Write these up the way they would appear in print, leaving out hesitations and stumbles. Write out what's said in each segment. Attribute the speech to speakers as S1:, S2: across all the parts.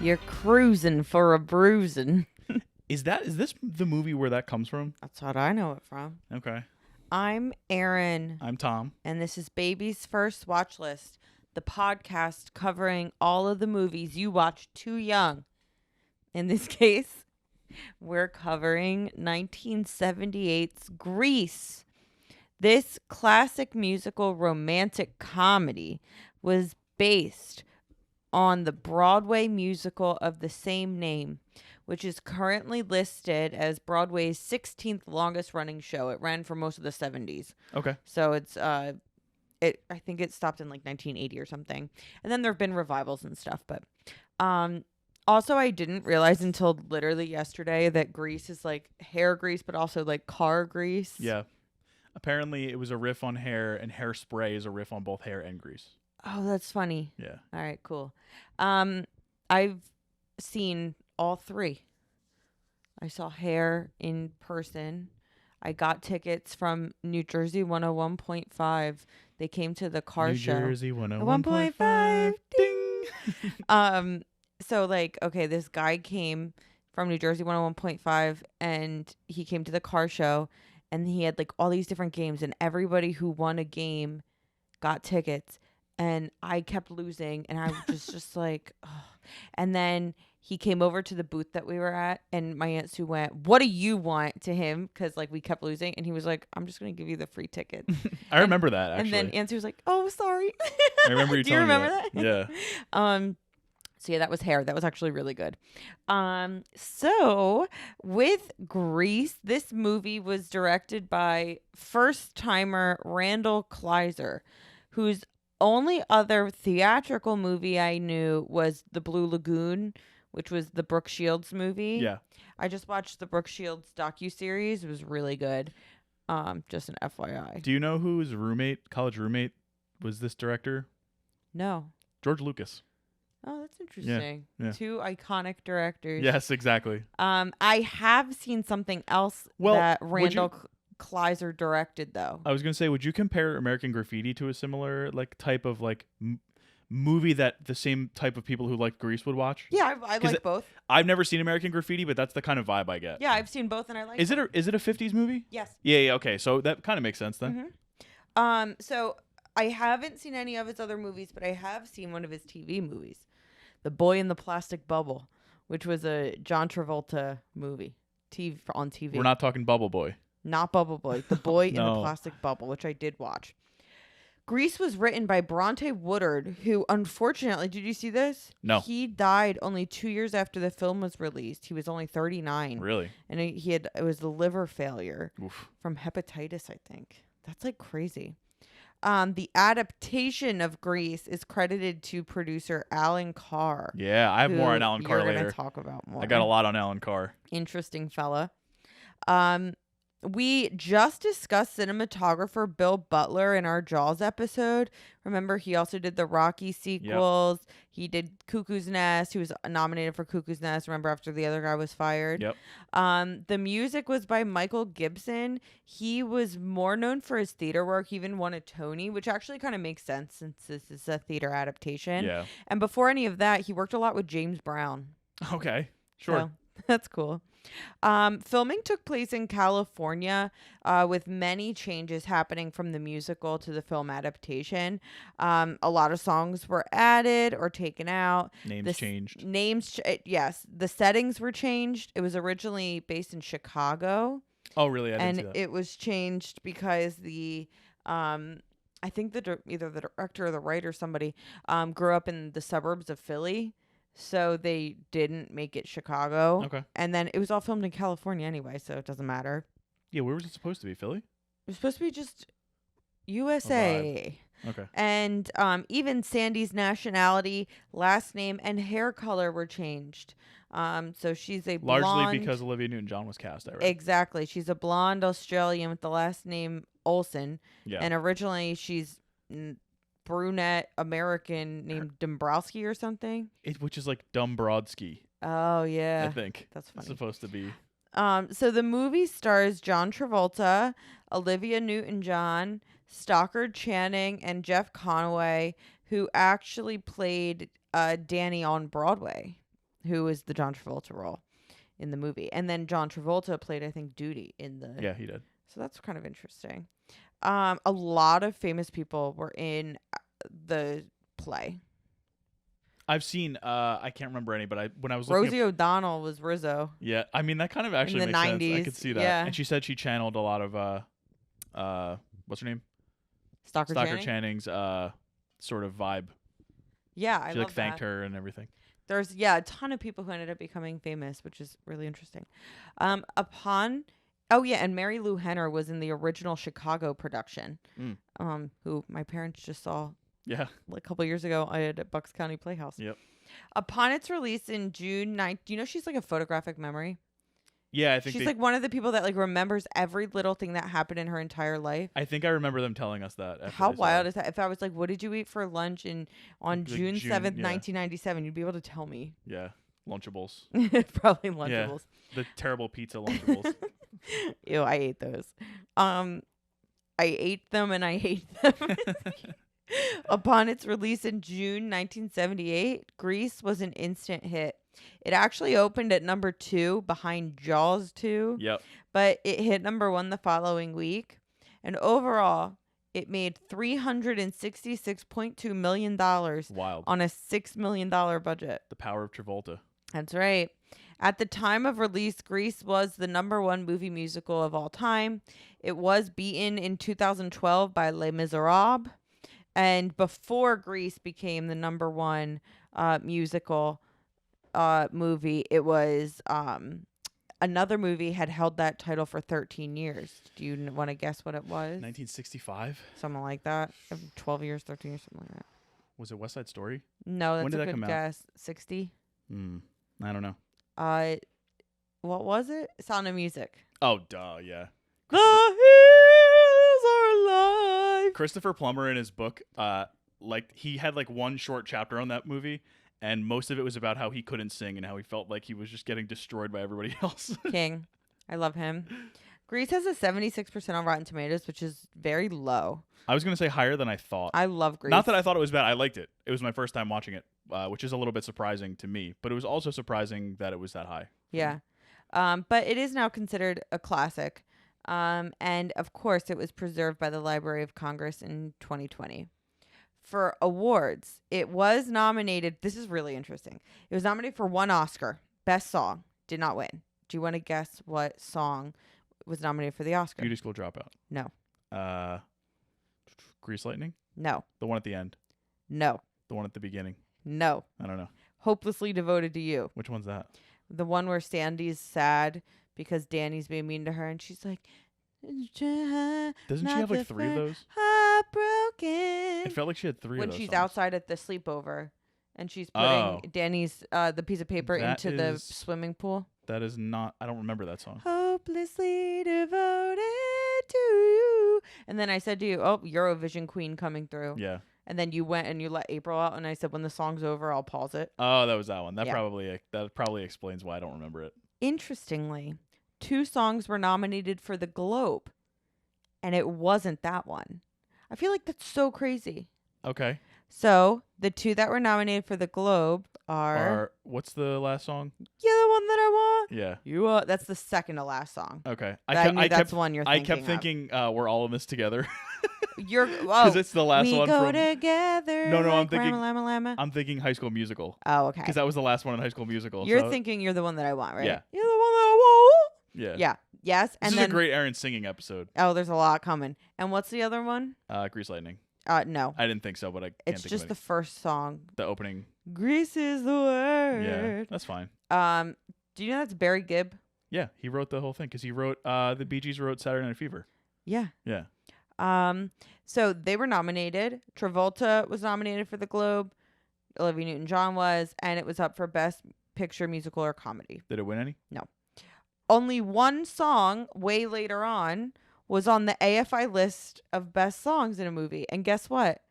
S1: You're cruising for a bruising.
S2: Is this the movie where that comes from?
S1: That's what I know it from.
S2: Okay.
S1: I'm Erin.
S2: I'm Tom.
S1: And this is Baby's First Watchlist, the podcast covering all of the movies you watched too young. In this case, we're covering 1978's Grease. This classic musical romantic comedy was based on the Broadway musical of the same name, which is currently listed as Broadway's 16th longest running show. It ran for most of the 70s.
S2: Okay.
S1: So it's I think it stopped in like 1980 or something. And then there've been revivals and stuff, but also I didn't realize until literally yesterday that Grease is like hair grease but also like car grease.
S2: Yeah. Apparently it was a riff on hair, and Hairspray is a riff on both hair and grease.
S1: Oh, that's funny.
S2: Yeah.
S1: All right, cool. I've seen all three. I saw Hair in person. I got tickets from New Jersey 101.5. They came to the Carr show.
S2: New Jersey 101.5.
S1: Ding. So like, okay, this guy came from New Jersey 101.5 and he came to the Carr show and he had like all these different games and everybody who won a game got tickets. And I kept losing, and I was just like, oh. And then he came over to the booth that we were at, and my Aunt Sue went, "What do you want?" to him, because like we kept losing, and he was like, "I'm just gonna give you the free ticket."
S2: I remember that actually.
S1: And then Aunt Sue was like, "Oh, sorry."
S2: I remember you.
S1: Do you remember that?
S2: Yeah.
S1: So yeah, that was Hair. That was actually really good. So with Grease, this movie was directed by first-timer Randall Kleiser, whose only other theatrical movie I knew was The Blue Lagoon, which was the Brooke Shields movie.
S2: Yeah.
S1: I just watched the Brooke Shields docuseries. It was really good. Just an FYI.
S2: Do you know whose college roommate was this director?
S1: No.
S2: George Lucas.
S1: Oh, that's interesting.
S2: Yeah.
S1: Two iconic directors.
S2: Yes, exactly.
S1: I have seen something else that Randall Kleiser directed, though.
S2: I was going to say, would you compare American Graffiti to a similar like type of like movie that the same type of people who like Grease would watch?
S1: Yeah, I like both.
S2: I've never seen American Graffiti, but that's the kind of vibe I get.
S1: Yeah, I've seen both, and I like.
S2: Is it a 50s movie?
S1: Yes.
S2: Yeah. Okay, so that kind of makes sense then.
S1: Mm-hmm. So I haven't seen any of his other movies, but I have seen one of his TV movies, The Boy in the Plastic Bubble, which was a John Travolta movie, on TV.
S2: We're not talking Bubble Boy.
S1: Not Bubble Boy, The Boy in
S2: No.
S1: the Plastic Bubble, which I did watch. Grease was written by Bronte Woodard, who unfortunately, did you see this?
S2: No.
S1: He died only 2 years after the film was released. He was only 39.
S2: Really?
S1: And it was the liver failure
S2: Oof.
S1: from hepatitis, I think. That's like crazy. The adaptation of Grease is credited to producer Allan Carr.
S2: Yeah, I have more on Allan Carr later.
S1: You're going to talk about more.
S2: I got a lot on Allan Carr.
S1: Interesting fella. We just discussed cinematographer Bill Butler in our Jaws episode. Remember, he also did the Rocky sequels. Yep. He did Cuckoo's Nest. He was nominated for Cuckoo's Nest. Remember, after the other guy was fired.
S2: Yep.
S1: The music was by Michael Gibson. He was more known for his theater work. He even won a Tony, which actually kind of makes sense since this is a theater adaptation.
S2: Yeah.
S1: And before any of that, he worked a lot with James Brown.
S2: Okay. Sure.
S1: So, that's cool. Filming took place in California, with many changes happening from the musical to the film adaptation. A lot of songs were added or taken out.
S2: Names changed.
S1: Yes. The settings were changed. It was originally based in Chicago.
S2: Oh, really? I didn't see that.
S1: It was changed because I think either the director or the writer, somebody, grew up in the suburbs of Philly. So they didn't make it Chicago.
S2: Okay.
S1: And then it was all filmed in California anyway, so it doesn't matter.
S2: Yeah, where was it supposed to be? Philly?
S1: It was supposed to be just USA.
S2: Okay.
S1: And even Sandy's nationality, last name, and hair color were changed. So she's a blonde.
S2: Largely because Olivia Newton-John was cast, I read.
S1: Exactly. She's a blonde Australian with the last name Olsen.
S2: Yeah.
S1: And originally she's brunette American named Dombrowski or something.
S2: Which is like Dombrowski.
S1: Oh yeah,
S2: I think
S1: that's funny.
S2: It's supposed to be.
S1: So the movie stars John Travolta, Olivia Newton-John, Stockard Channing, and Jeff Conaway, who actually played Danny on Broadway. who is the John Travolta role in the movie. And then John Travolta played, I think, Duty in the...
S2: Yeah, he did.
S1: So that's kind of interesting. A lot of famous people were in the play.
S2: I've seen, I can't remember any, but when I was looking
S1: Rosie O'Donnell was Rizzo.
S2: Yeah, I mean, that kind of actually
S1: In the
S2: makes sense.
S1: 90s,
S2: I could see that.
S1: yeah.
S2: And she said she channeled a lot of, what's her name?
S1: Stockard
S2: Channing's sort of vibe.
S1: Yeah,
S2: She like thanked her and everything.
S1: There's a ton of people who ended up becoming famous, which is really interesting. And Mary Lou Henner was in the original Chicago production. Who my parents just saw.
S2: Yeah,
S1: a couple years ago at Bucks County Playhouse.
S2: Yep.
S1: Upon its release in June 9th, do you know she's like a photographic memory?
S2: Yeah, I think
S1: she's like one of the people that like remembers every little thing that happened in her entire life.
S2: I think I remember them telling us that.
S1: How wild is that? If I was like, what did you eat for lunch on June 7th, 1997, you'd be able to tell me.
S2: Yeah, Lunchables.
S1: Probably Lunchables.
S2: Yeah, the terrible pizza Lunchables.
S1: Ew, I ate those. I ate them and I hate them. Upon its release in June 1978, Grease was an instant hit. It actually opened at number 2 behind Jaws 2.
S2: Yep.
S1: But it hit number 1 the following week. And overall, it made $366.2 million.
S2: Wild.
S1: On a $6 million budget.
S2: The power of Travolta.
S1: That's right. At the time of release, Grease was the number 1 movie musical of all time. It was beaten in 2012 by Les Miserables. And before Grease became the number 1 musical movie, it was another movie had held that title for 13 years. Do you want to guess what it was?
S2: 1965?
S1: Something like that. 12 years, 13 years, something like that.
S2: Was it West Side Story?
S1: No, that's
S2: when did
S1: a
S2: that
S1: good
S2: come
S1: guess. 60?
S2: I don't know.
S1: What was it? Sound of Music.
S2: Oh, duh, yeah.
S1: The hills are alive.
S2: Christopher Plummer in his book, he had like one short chapter on that movie, and most of it was about how he couldn't sing and how he felt like he was just getting destroyed by everybody else.
S1: King. I love him. Grease has a 76% on Rotten Tomatoes, which is very low.
S2: I was going to say higher than I thought.
S1: I love Grease.
S2: Not that I thought it was bad. I liked it. It was my first time watching it, which is a little bit surprising to me, but it was also surprising that it was that high.
S1: Yeah. But it is now considered a classic. And of course, it was preserved by the Library of Congress in 2020. For awards, it was nominated. This is really interesting. It was nominated for 1 Oscar. Best Song. Did not win. Do you want to guess what song was nominated for the Oscar?
S2: Beauty School Dropout.
S1: No.
S2: Grease Lightning?
S1: No.
S2: The one at the end?
S1: No.
S2: The one at the beginning?
S1: No.
S2: I don't know.
S1: Hopelessly Devoted to You.
S2: Which one's that?
S1: The one where Sandy's sad because Danny's being mean to her, and she's like,
S2: doesn't she have like 3 of those?
S1: Heartbroken.
S2: It felt like she had 3 of those
S1: when she's
S2: songs.
S1: outside at the sleepover and she's putting Danny's the piece of paper into the swimming pool.
S2: That is not, I don't remember that song.
S1: Hopelessly devoted to you. And then I said to you, oh, Eurovision Queen coming through.
S2: Yeah.
S1: And then you went and you let April out, and I said, when the song's over, I'll pause it.
S2: Oh, that was that one. That probably explains why I don't remember it.
S1: Interestingly, 2 songs were nominated for the Globe, and it wasn't that one. I feel like that's so crazy.
S2: Okay.
S1: So the 2 that were nominated for the Globe are
S2: what's the last song?
S1: You're the One That I Want.
S2: Yeah.
S1: You are. That's the second to last song.
S2: Okay.
S1: That's one you're thinking
S2: I kept thinking we're all in this together.
S1: Because
S2: it's the last one
S1: go
S2: from
S1: together.
S2: No,
S1: like
S2: I'm thinking
S1: Lama, Lama.
S2: I'm thinking High School Musical.
S1: Oh, okay.
S2: Because that was the last one in High School Musical.
S1: You're thinking You're the One That I Want, right?
S2: Yeah.
S1: You're the One That I Want.
S2: Yeah.
S1: Yeah. Yes.
S2: This is a great Aaron singing episode.
S1: Oh, there's a lot coming. And what's the other one?
S2: Grease Lightning.
S1: No.
S2: I didn't think so, but I can't
S1: It's
S2: think
S1: just
S2: of
S1: the first song.
S2: the opening.
S1: Grease is the word.
S2: Yeah, that's fine.
S1: Do you know that's Barry Gibb?
S2: Yeah, he wrote the whole thing because he wrote the Bee Gees wrote Saturday Night Fever.
S1: Yeah.
S2: Yeah.
S1: So they were nominated. Travolta was nominated for the Globe. Olivia Newton-John was, and it was up for Best Picture, Musical, or Comedy.
S2: Did it win any?
S1: No. Only one song way later on was on the AFI list of best songs in a movie. And guess what?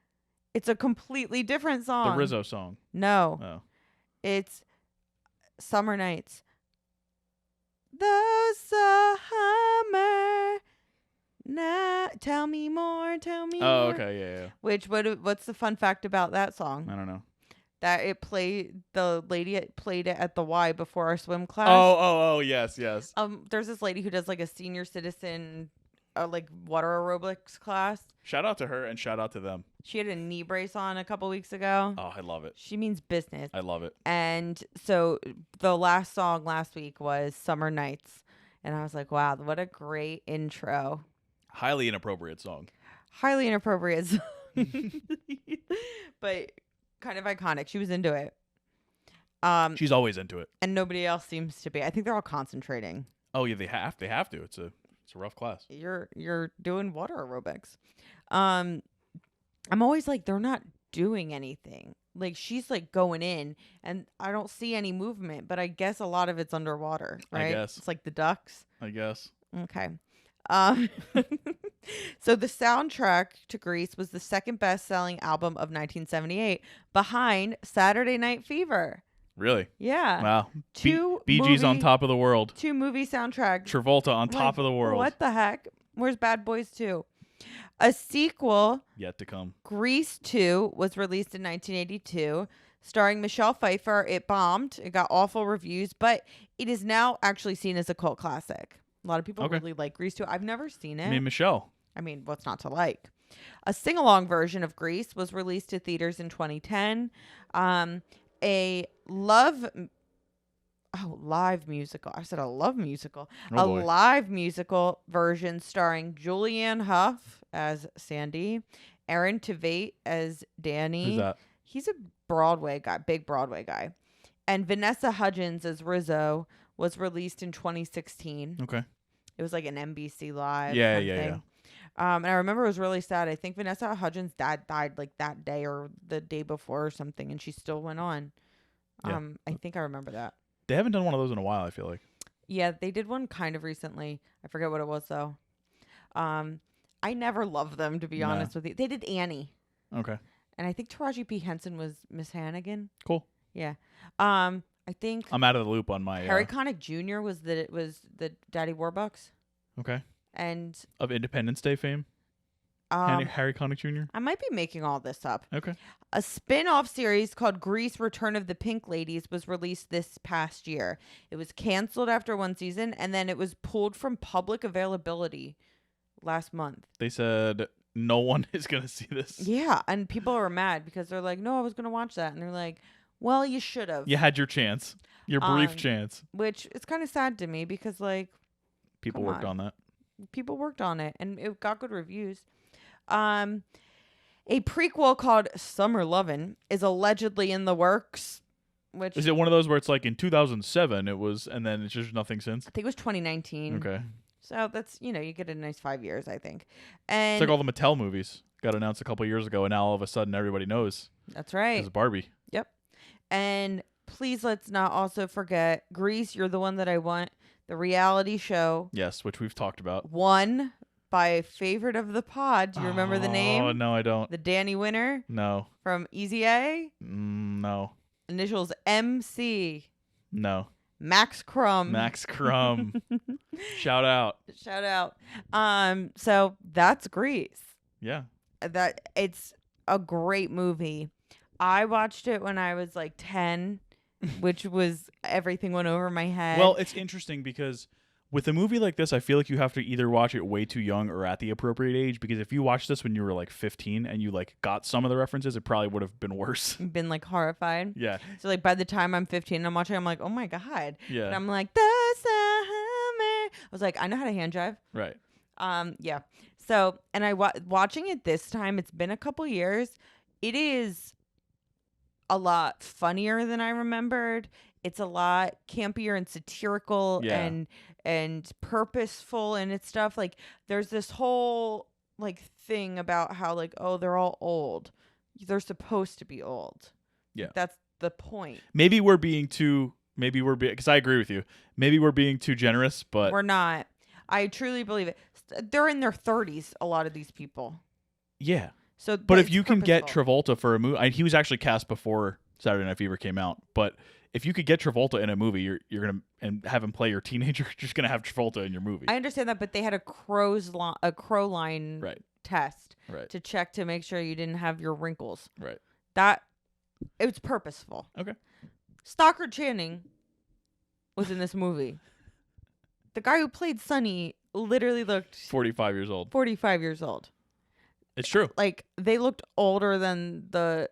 S1: It's a completely different song.
S2: The Rizzo song.
S1: No.
S2: Oh.
S1: It's Summer Nights. The summer night. Tell me more. Tell me more.
S2: Oh, okay. Yeah.
S1: What's the fun fact about that song?
S2: I don't know.
S1: that the lady played it at the Y before our swim class.
S2: Oh, yes.
S1: There's this lady who does like a senior citizen like water aerobics class.
S2: Shout out to her and shout out to them.
S1: She had a knee brace on a couple weeks ago.
S2: Oh, I love it.
S1: She means business.
S2: I love it.
S1: And so the last song last week was Summer Nights. And I was like, wow, what a great intro.
S2: Highly inappropriate song.
S1: Highly inappropriate song. But kind of iconic. She was into it.
S2: She's always into it.
S1: And nobody else seems to be. I think they're all concentrating.
S2: Oh, yeah, they have to. It's a rough class.
S1: You're doing water aerobics. I'm always like, they're not doing anything. Like, she's like going in and I don't see any movement, but I guess a lot of it's underwater, right?
S2: I guess.
S1: It's like the ducks.
S2: I guess.
S1: Okay. So the soundtrack to Grease was the second best-selling album of 1978, behind Saturday Night Fever.
S2: Really?
S1: Yeah.
S2: Wow. Bee Gees on top of the world.
S1: 2 movie soundtracks.
S2: Travolta on top of the world.
S1: What the heck? Where's Bad Boys 2? A sequel,
S2: yet to come.
S1: Grease 2, was released in 1982, starring Michelle Pfeiffer. It bombed. It got awful reviews, but it is now actually seen as a cult classic. A lot of people really like Grease 2. I've never seen it.
S2: I mean, Michelle.
S1: I mean, what's not to like? A sing-along version of Grease was released to theaters in 2010. A live musical. I said a love musical. Live musical version starring Julianne Hough as Sandy, Aaron Tveit as Danny.
S2: Who's that?
S1: He's a Broadway guy, big Broadway guy. And Vanessa Hudgens as Rizzo was released in 2016.
S2: Okay.
S1: It was like an NBC Live.
S2: Yeah.
S1: And I remember it was really sad. I think Vanessa Hudgens' dad died like that day or the day before or something, and she still went on.
S2: Yeah.
S1: I think I remember that.
S2: They haven't done one of those in a while, I feel like.
S1: Yeah, they did one kind of recently. I forget what it was though. I never loved them, to be honest with you. They did Annie.
S2: Okay.
S1: And I think Taraji P. Henson was Miss Hannigan.
S2: Cool.
S1: Yeah. I think
S2: I'm out of the loop on my
S1: Harry Connick Jr. was the Daddy Warbucks.
S2: Okay.
S1: And
S2: of Independence Day fame. Harry Connick Jr.
S1: I might be making all this up.
S2: Okay.
S1: A spin-off series called Grease: Return of the Pink Ladies was released this past year. It was canceled after 1 season, and then it was pulled from public availability last month.
S2: They said no one is going to see this.
S1: Yeah, and people are mad because they're like, no, I was going to watch that. And they're like, well, you should have.
S2: You had your chance. Your brief chance.
S1: Which is kind of sad to me because, like,
S2: people worked on that.
S1: People worked on it, and it got good reviews. A prequel called Summer Lovin' is allegedly in the works. Which
S2: is it one of those where it's like in 2007 it was, and then it's just nothing since?
S1: I think it was 2019.
S2: Okay.
S1: So that's, you get a nice 5 years, I think. And
S2: it's like all the Mattel movies got announced a couple years ago, and now all of a sudden everybody knows.
S1: That's right.
S2: It's Barbie.
S1: Yep. And please let's not also forget Grease, You're the One That I Want, the reality show.
S2: Yes, which we've talked about.
S1: Won by a favorite of the pod. Do you remember the name?
S2: Oh, no, I don't.
S1: The Danny Winner?
S2: No.
S1: From Easy A?
S2: No.
S1: Initials MC.
S2: No.
S1: Max Crumb.
S2: Max Crumb. Shout out.
S1: Shout out. So that's Grease.
S2: Yeah.
S1: That it's a great movie. I watched it when I was like 10, which was everything went over my head.
S2: Well, it's interesting because with a movie like this, I feel like you have to either watch it way too young or at the appropriate age, because if you watched this when you were like 15 and you like got some of the references, it probably would have been worse.
S1: Been like horrified.
S2: Yeah.
S1: So like by the time I'm 15 and I'm watching, I'm like, oh my God.
S2: Yeah.
S1: And I'm like, the summer. I was like, I know how to hand jive.
S2: Right.
S1: Yeah. So, and watching it this time, it's been a couple years. It is a lot funnier than I remembered. It's a lot campier and satirical and purposeful in its stuff. Like there's this whole like thing about how like, oh, they're all old. They're supposed to be old.
S2: Yeah.
S1: That's the point.
S2: Maybe we're being because I agree with you. Maybe we're being too generous, but
S1: we're not. I truly believe it. They're in their 30s, a lot of these people.
S2: Yeah.
S1: So,
S2: but if you can get Travolta for a movie, he was actually cast before Saturday Night Fever came out. But if you could get Travolta in a movie, you're gonna and have him play your teenager, you're just gonna have Travolta in your movie.
S1: I understand that, but they had a crow line test to check to make sure you didn't have your wrinkles.
S2: Right.
S1: That It was purposeful.
S2: Okay.
S1: Stockard Channing was in this movie. The guy who played Sonny literally looked
S2: 45 years old.
S1: 45 years old.
S2: It's true.
S1: Like, they looked older than the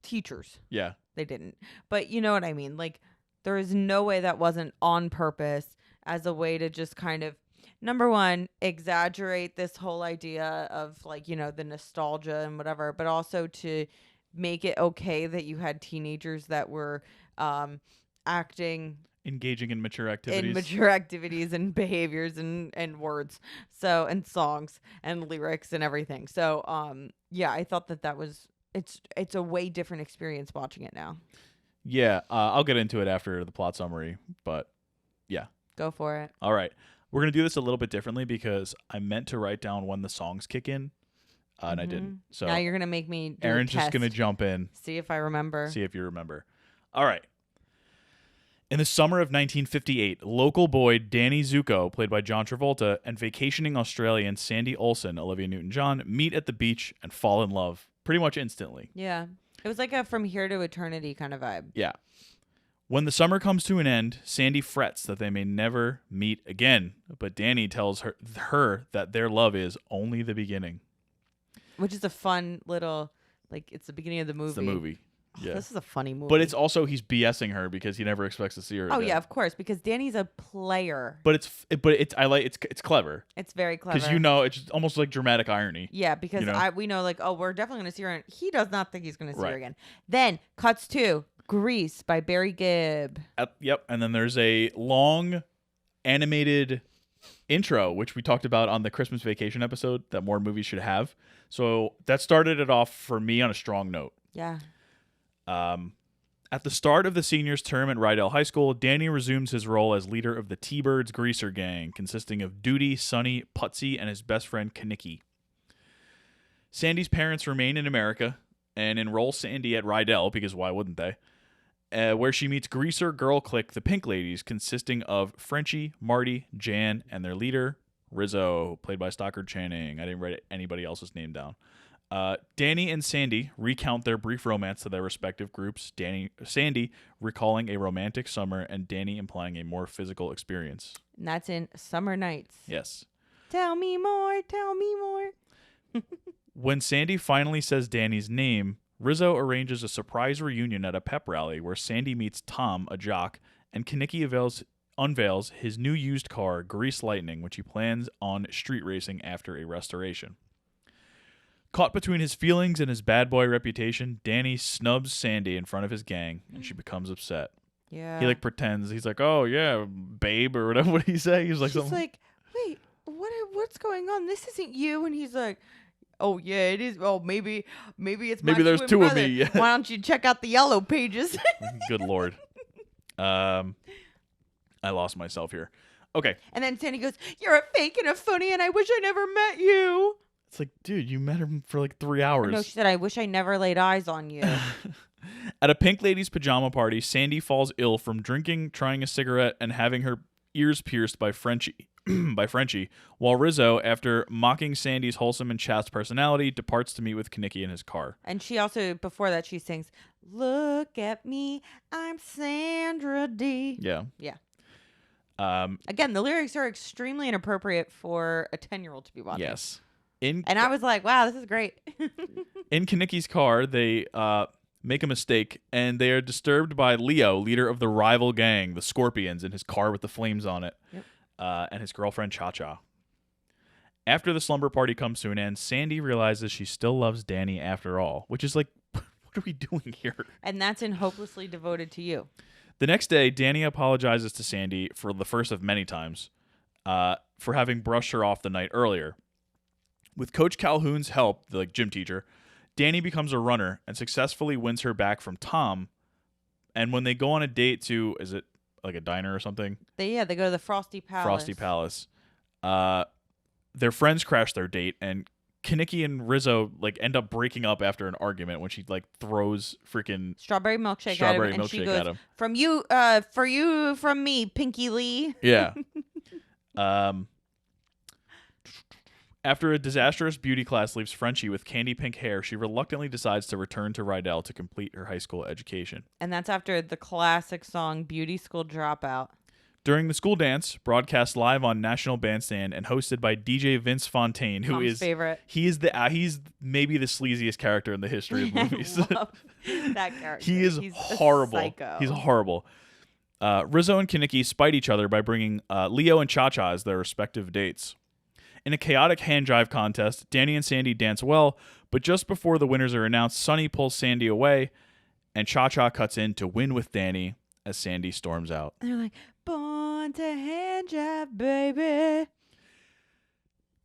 S1: teachers.
S2: Yeah.
S1: They didn't. But you know what I mean? Like, there is no way that wasn't on purpose as a way to just kind of, number one, exaggerate this whole idea of, like, you know, the nostalgia and whatever, but also to make it okay that you had teenagers that were acting
S2: Engaging in mature activities.
S1: And behaviors and words, so, and songs and lyrics and everything. So yeah, I thought that was it's a way different experience watching it now.
S2: Yeah, I'll get into it after the plot summary, but yeah.
S1: Go for it.
S2: All right. We're going to do this a little bit differently because I meant to write down when the songs kick in, and I didn't. So
S1: now you're going to make me do
S2: Aaron's
S1: a
S2: just
S1: test.
S2: going to jump in.
S1: See if I remember.
S2: See if you remember. All right. In the summer of 1958, local boy Danny Zuko, played by John Travolta, and vacationing Australian Sandy Olsen, Olivia Newton-John, meet at the beach and fall in love pretty much instantly.
S1: Yeah. It was like a From Here to Eternity kind of vibe.
S2: Yeah. When the summer comes to an end, Sandy frets that they may never meet again, but Danny tells her that their love is only the beginning.
S1: Which is a fun little, like, it's the beginning of the movie.
S2: It's the movie.
S1: Oh,
S2: Yeah.
S1: this is a funny movie.
S2: But it's also he's BSing her because he never expects to see her.
S1: Oh
S2: again.
S1: yeah, of course, because Danny's a player.
S2: But it's clever.
S1: It's very clever.
S2: Because you know it's almost like dramatic irony.
S1: Yeah, because
S2: you know?
S1: we know, like, oh, we're definitely going to see her. And he does not think he's going to see her
S2: Right.
S1: again. Then cuts to Grease by Barry Gibb.
S2: Yep. And then there's a long animated intro, which we talked about on the Christmas Vacation episode that more movies should have. So that started it off for me on a strong note.
S1: Yeah.
S2: At the start of the seniors' term at Rydell High School, Danny resumes his role as leader of the T-Birds Greaser Gang, consisting of Duty, Sonny, Putsy, and his best friend Kaniki. Sandy's parents remain in America and enroll Sandy at Rydell, because why wouldn't they? Where she meets Greaser Girl Clique, the Pink Ladies, consisting of Frenchie, Marty, Jan, and their leader, Rizzo, played by Stockard Channing. I didn't write anybody else's name down. Danny and Sandy recount their brief romance to their respective groups, Sandy recalling a romantic summer and Danny implying a more physical experience.
S1: And that's in Summer Nights.
S2: Yes.
S1: Tell me more, tell me more.
S2: When Sandy finally says Danny's name, Rizzo arranges a surprise reunion at a pep rally where Sandy meets Tom, a jock, and Kaneki unveils his new used car, Grease Lightning, which he plans on street racing after a restoration. Caught between his feelings and his bad boy reputation, Danny snubs Sandy in front of his gang, and she becomes upset.
S1: Yeah.
S2: He pretends. He's like, "Oh yeah, babe," or whatever. What did he say? He's like,
S1: She's
S2: something.
S1: like, wait, what's going on? This isn't you. And he's like, oh yeah, it is. Oh, maybe it's my
S2: there's
S1: twin
S2: two
S1: brother.
S2: of me.
S1: Why don't you check out the yellow pages?
S2: Good Lord. I lost myself here. Okay.
S1: And then Sandy goes, "You're a fake and a phony, and I wish I never met you."
S2: It's like, dude, you met him for like 3 hours.
S1: No, she said, "I wish I never laid eyes on you."
S2: At a Pink Ladies pajama party, Sandy falls ill from drinking, trying a cigarette, and having her ears pierced by Frenchie. While Rizzo, after mocking Sandy's wholesome and chaste personality, departs to meet with Kaneki in his car.
S1: And she also, before that, she sings, "Look at me, I'm Sandra D."
S2: Yeah.
S1: Yeah.
S2: Again,
S1: the lyrics are extremely inappropriate for a 10-year-old to be watching.
S2: Yes.
S1: And I was like, wow, this is great.
S2: In Kaneki's car, they make a mistake, and they are disturbed by Leo, leader of the rival gang, the Scorpions, in his car with the flames on it, and his girlfriend Cha-Cha. After the slumber party comes to an end, Sandy realizes she still loves Danny after all, which is like, what are we doing here?
S1: And that's in Hopelessly Devoted to You.
S2: The next day, Danny apologizes to Sandy for the first of many times for having brushed her off the night earlier. With Coach Calhoun's help, the gym teacher, Danny becomes a runner and successfully wins her back from Tom. And when they go on a date to, is it like a diner or something?
S1: They go to the Frosty Palace.
S2: Frosty Palace. Their friends crash their date, and Kaneki and Rizzo end up breaking up after an argument when she throws freaking
S1: strawberry milkshake at him, and she goes, "From you, for you, from me, Pinky Lee."
S2: Yeah. After a disastrous beauty class leaves Frenchie with candy pink hair, she reluctantly decides to return to Rydell to complete her high school education.
S1: And that's after the classic song Beauty School Dropout.
S2: During the school dance, broadcast live on National Bandstand and hosted by DJ Vince Fontaine, who
S1: Tom's
S2: is
S1: favorite.
S2: he's maybe the sleaziest character in the history of movies.
S1: I love that character.
S2: He's horrible.
S1: Psycho.
S2: He's horrible. Rizzo and Kinnicky spite each other by bringing Leo and Cha-Cha as their respective dates. In a chaotic hand jive contest, Danny and Sandy dance well, but just before the winners are announced, Sonny pulls Sandy away, and Cha-Cha cuts in to win with Danny as Sandy storms out.
S1: And they're like, born to hand jive, baby.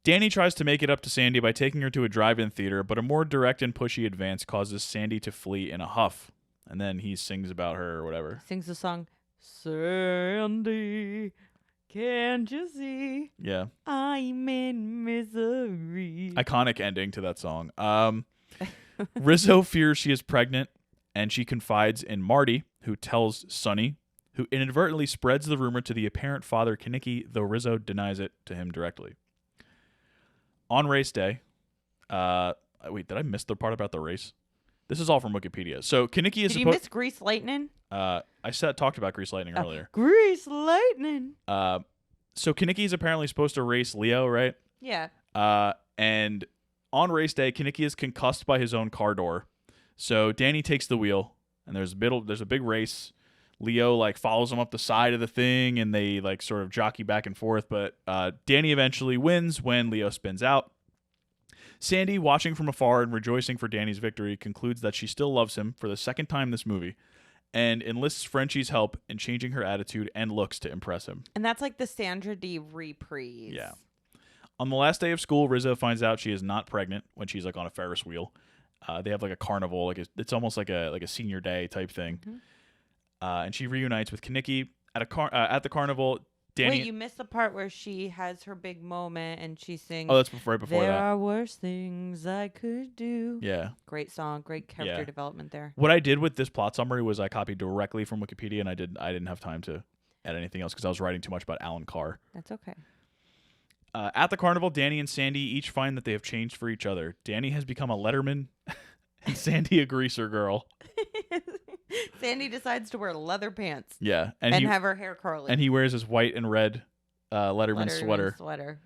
S2: Danny tries to make it up to Sandy by taking her to a drive-in theater, but a more direct and pushy advance causes Sandy to flee in a huff. And then he sings about her or whatever.
S1: Sings the song, Sandy, can't you see?
S2: Yeah.
S1: I'm in misery.
S2: Iconic ending to that song. Rizzo fears she is pregnant, and she confides in Marty, who tells Sonny, who inadvertently spreads the rumor to the apparent father Kinnicky, though Rizzo denies it to him directly. On race day, wait, did I miss the part about the race? This is all from Wikipedia. So Kinnicky is
S1: Did you miss Grease Lightning?
S2: I talked about Grease Lightning earlier.
S1: Grease Lightning.
S2: So Kinnicky is apparently supposed to race Leo, right?
S1: Yeah.
S2: And on race day, Kinnicky is concussed by his own car door. So Danny takes the wheel, and there's a big race. Leo like follows him up the side of the thing, and they like sort of jockey back and forth. But Danny eventually wins when Leo spins out. Sandy, watching from afar and rejoicing for Danny's victory, concludes that she still loves him for the second time this movie, and enlists Frenchie's help in changing her attitude and looks to impress him.
S1: And that's like the Sandra D reprise.
S2: Yeah. On the last day of school, Rizzo finds out she is not pregnant when she's like on a Ferris wheel. They have like a carnival, it's almost like a senior day type thing.
S1: Mm-hmm.
S2: And she reunites with Kinnicky at the carnival. Danny.
S1: Wait, you missed the part where she has her big moment and she sings.
S2: Oh, that's right before
S1: there
S2: that.
S1: are worse things I could do.
S2: Yeah.
S1: Great song, great character development there.
S2: What I did with this plot summary was I copied directly from Wikipedia, and I didn't have time to add anything else because I was writing too much about Allan Carr.
S1: That's okay.
S2: At the carnival, Danny and Sandy each find that they have changed for each other. Danny has become a letterman, and Sandy a greaser girl.
S1: Sandy decides to wear leather pants.
S2: Yeah,
S1: and have her hair curly.
S2: And he wears his white and red Letterman sweater.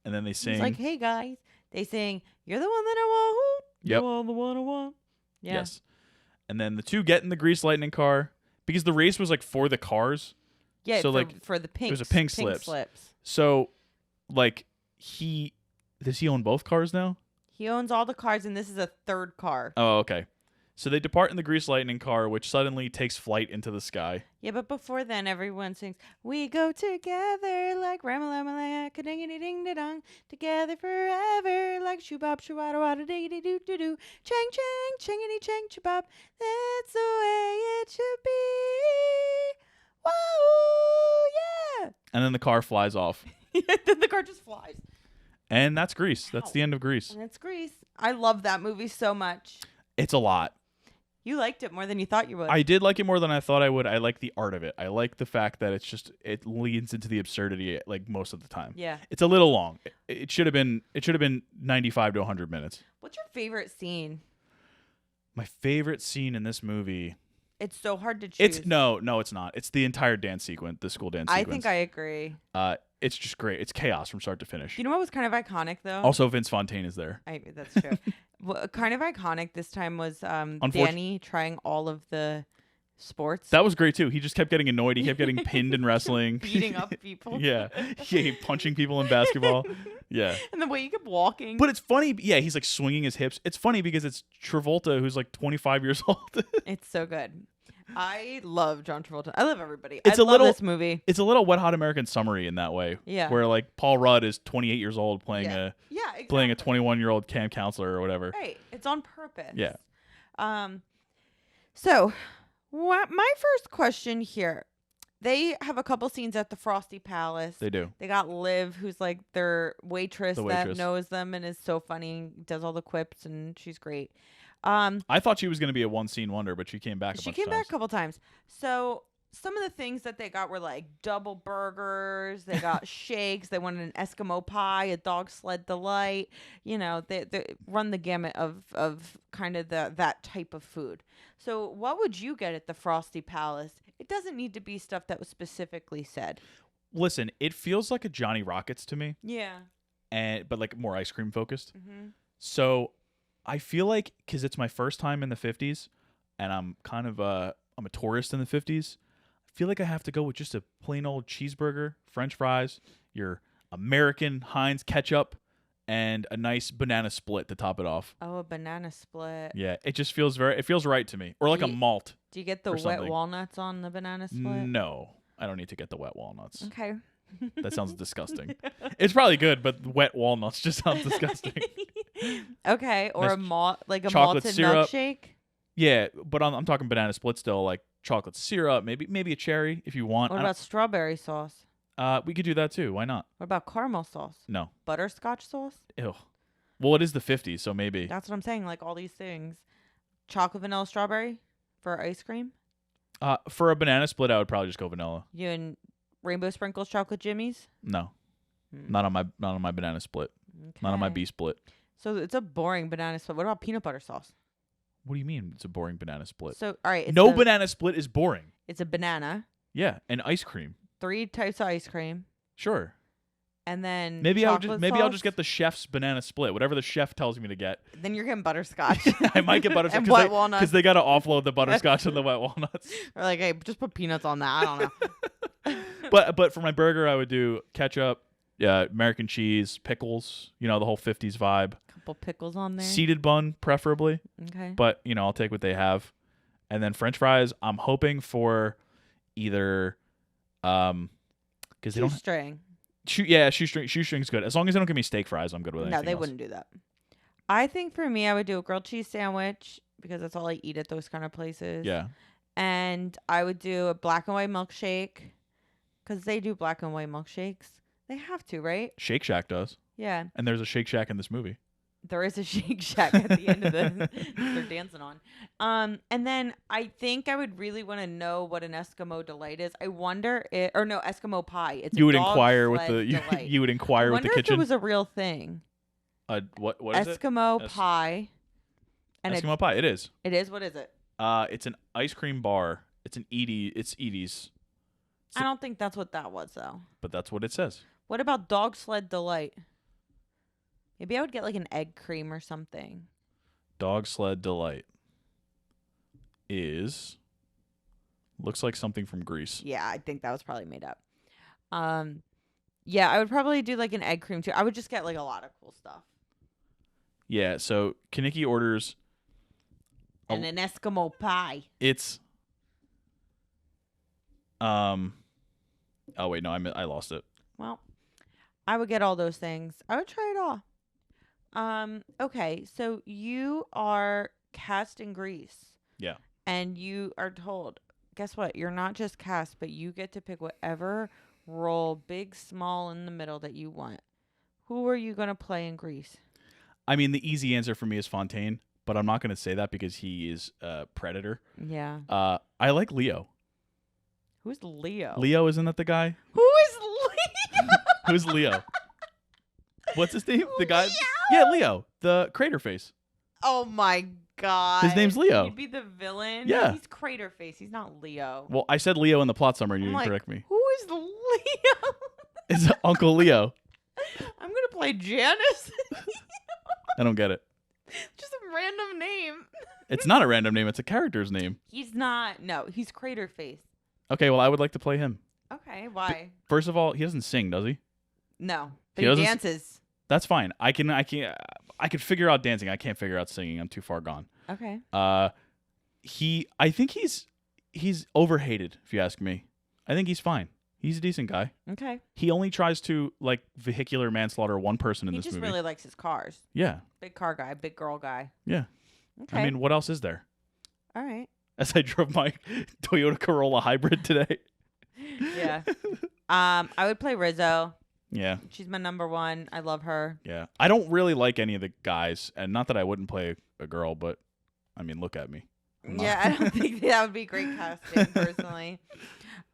S2: And then they sing.
S1: He's like, "Hey guys," they sing, "You're the one that I want.
S2: Yep.
S1: You're the one I want." Yeah.
S2: Yes. And then the two get in the Grease Lightning car because the race was like for the cars.
S1: Yeah.
S2: So
S1: for the pink.
S2: It was a pink slips. So, like, does he own both cars now?
S1: He owns all the cars, and this is a third car.
S2: Oh, okay. So they depart in the Grease Lightning car, which suddenly takes flight into the sky.
S1: Yeah, but before then, everyone sings, "We go together like Ramalama, ding ding dong, together forever like shoobop shooada wada diggity doo doo doo, chang chang changity chang chabop. That's the way it should be. Whoa, yeah!"
S2: And then the car flies off.
S1: Then the car just flies.
S2: And that's Grease. That's the end of Grease.
S1: And it's Grease. I love that movie so much.
S2: It's a lot.
S1: You liked it more than you thought you would.
S2: I did like it more than I thought I would. I like the art of it. I like the fact that it leads into the absurdity like most of the time.
S1: Yeah.
S2: It's a little long. It should have been 95 to 100 minutes.
S1: What's your favorite scene?
S2: My favorite scene in this movie.
S1: It's so hard to choose.
S2: No, it's not. It's the entire dance sequence, the school dance sequence.
S1: I think I agree.
S2: It's just great. It's chaos from start to finish.
S1: You know what was kind of iconic though?
S2: Also, Vince Fontaine is there.
S1: That's true. Kind of iconic this time was Danny trying all of the sports.
S2: That was great too. He just kept getting annoyed. He kept getting pinned in wrestling.
S1: Beating up people.
S2: Yeah. Punching people in basketball. Yeah.
S1: And the way he kept walking.
S2: But it's funny. Yeah, he's like swinging his hips. It's funny because it's Travolta who's like 25 years old.
S1: It's so good. I love John Travolta. I love everybody.
S2: I
S1: love this movie.
S2: It's a little Wet Hot American Summery in that way.
S1: Yeah.
S2: Where like Paul Rudd is 28 years old playing
S1: exactly.
S2: playing a 21-year-old camp counselor or whatever.
S1: Right. It's on purpose.
S2: Yeah.
S1: So, my first question here. They have a couple scenes at the Frosty Palace.
S2: They do.
S1: They got Liv, who's like their waitress that knows them and is so funny, does all the quips, and she's great.
S2: I thought she was going to be a one-scene wonder, but she came back a bunch of times.
S1: a couple times. So some of the things that they got were like double burgers. They got shakes. They wanted an Eskimo pie, a dog sled delight. You know, they run the gamut of kind of that type of food. So what would you get at the Frosty Palace? It doesn't need to be stuff that was specifically said.
S2: Listen, it feels like a Johnny Rockets to me,
S1: Yeah.
S2: but like more ice cream focused.
S1: Mm-hmm.
S2: So I feel like because it's my first time in the 50s, and I'm kind of I'm a tourist in the 50s. I feel like I have to go with just a plain old cheeseburger, French fries, your American Heinz ketchup, and a nice banana split to top it off.
S1: Oh, a banana split.
S2: Yeah, it just feels it feels right to me. Or like a malt.
S1: Do you get the
S2: or
S1: wet
S2: something.
S1: walnuts on the banana split?
S2: No, I don't need to get the wet walnuts.
S1: Okay.
S2: That sounds disgusting. It's probably good, but wet walnuts just sounds disgusting.
S1: Okay, or
S2: Nice
S1: like a
S2: chocolate
S1: malted
S2: syrup.
S1: milkshake.
S2: Yeah, but I'm talking banana split still, like chocolate syrup, maybe a cherry if you want.
S1: What about strawberry sauce?
S2: We could do that too. Why not?
S1: What about caramel sauce?
S2: No.
S1: Butterscotch sauce?
S2: Ew. Well, it is the 50s, so maybe.
S1: That's what I'm saying. Like all these things. Chocolate vanilla strawberry for ice cream.
S2: For a banana split, I would probably just go vanilla.
S1: You and rainbow sprinkles chocolate jimmies?
S2: No, not on my banana split.
S1: Okay.
S2: Not on my B split.
S1: So it's a boring banana split. What about peanut butter sauce?
S2: What do you mean it's a boring banana split?
S1: So all right,
S2: No banana split is boring.
S1: It's a banana,
S2: Yeah, and ice cream.
S1: 3 types of ice cream,
S2: Sure.
S1: and then
S2: Maybe I'll
S1: chocolate
S2: just get the chef's banana split, whatever the chef tells me to get.
S1: Then you're getting butterscotch.
S2: I might get butterscotch
S1: and wet walnuts.
S2: because they got to offload the butterscotch and the wet walnuts.
S1: Or like, hey, just put peanuts on that. I don't know.
S2: But for my burger, I would do ketchup, American cheese, pickles. You know, the whole 50s vibe.
S1: Couple pickles on there.
S2: Seeded bun, preferably.
S1: Okay.
S2: But I'll take what they have, and then French fries. I'm hoping for either, because they don't.
S1: Shoestring.
S2: Shoestring's good. As long as they don't give me steak fries, I'm good with anything
S1: No, they
S2: else.
S1: wouldn't do that. I think for me, I would do a grilled cheese sandwich because that's all I eat at those kind of places.
S2: Yeah.
S1: And I would do a black and white milkshake because they do black and white milkshakes. They have to, right?
S2: Shake Shack does.
S1: Yeah.
S2: And there's a Shake Shack in this movie.
S1: There is a Shake Shack at the end of the they're dancing on. And then I think I would really want to know what an Eskimo delight is. I wonder Eskimo pie. It's
S2: You
S1: a
S2: would
S1: dog
S2: inquire with
S1: sled
S2: the
S1: delight.
S2: you would inquire with the
S1: I wonder if
S2: kitchen.
S1: it was a real thing.
S2: What is it?
S1: Eskimo pie. And
S2: Eskimo pie. It is.
S1: it is. What is it?
S2: It's an ice cream bar. It's an Edie. It's Edie's.
S1: I don't think that's what that was though.
S2: But that's what it says.
S1: What about dog sled delight? Maybe I would get like an egg cream or something.
S2: Dog sled delight looks like something from Greece.
S1: Yeah, I think that was probably made up. Yeah, I would probably do like an egg cream too. I would just get like a lot of cool stuff.
S2: Yeah. So Kaniki orders.
S1: And an Eskimo pie.
S2: It's. Oh wait, no, I lost it.
S1: Well, I would get all those things. I would try it all. Okay, so you are cast in Greece.
S2: Yeah.
S1: And you are told, guess what? You're not just cast, but you get to pick whatever role, big, small, in the middle that you want. Who are you going to play in Greece?
S2: I mean, the easy answer for me is Fontaine, but I'm not going to say that because he is a predator.
S1: Yeah.
S2: I like Leo.
S1: Who's Leo?
S2: Leo, isn't that the guy?
S1: Who is Leo?
S2: Who's Leo? What's his name? The guy?
S1: Leo?
S2: Yeah, Leo, the crater face.
S1: Oh my god.
S2: His name's Leo.
S1: He'd be the villain.
S2: Yeah.
S1: He's Crater Face. He's not Leo.
S2: Well, I said Leo in the plot summary. You
S1: I'm
S2: didn't
S1: like,
S2: correct me.
S1: Who is Leo?
S2: It's Uncle Leo.
S1: I'm gonna play Janice.
S2: I don't get it.
S1: Just a random name.
S2: It's not a random name. It's a character's name.
S1: He's not. No, he's Crater Face.
S2: Okay, well, I would like to play him.
S1: Okay, why?
S2: First of all, he doesn't sing, does he?
S1: No,
S2: He
S1: but he
S2: doesn't
S1: dances.
S2: That's fine. I could figure out dancing. I can't figure out singing. I'm too far gone.
S1: Okay.
S2: I think he's overhated, if you ask me. I think he's fine. He's a decent guy.
S1: Okay.
S2: He only tries to like vehicular manslaughter one person in
S1: He
S2: this
S1: just
S2: movie.
S1: really likes his cars.
S2: Yeah.
S1: Big car guy, big girl guy.
S2: Yeah.
S1: Okay.
S2: I mean, what else is there?
S1: all right.
S2: As I drove my Toyota Corolla hybrid today.
S1: Yeah. I would play Rizzo.
S2: Yeah.
S1: She's my number one. I love her.
S2: Yeah. I don't really like any of the guys, and not that I wouldn't play a girl, but I mean, look at me.
S1: Yeah, I don't think that would be great casting, personally.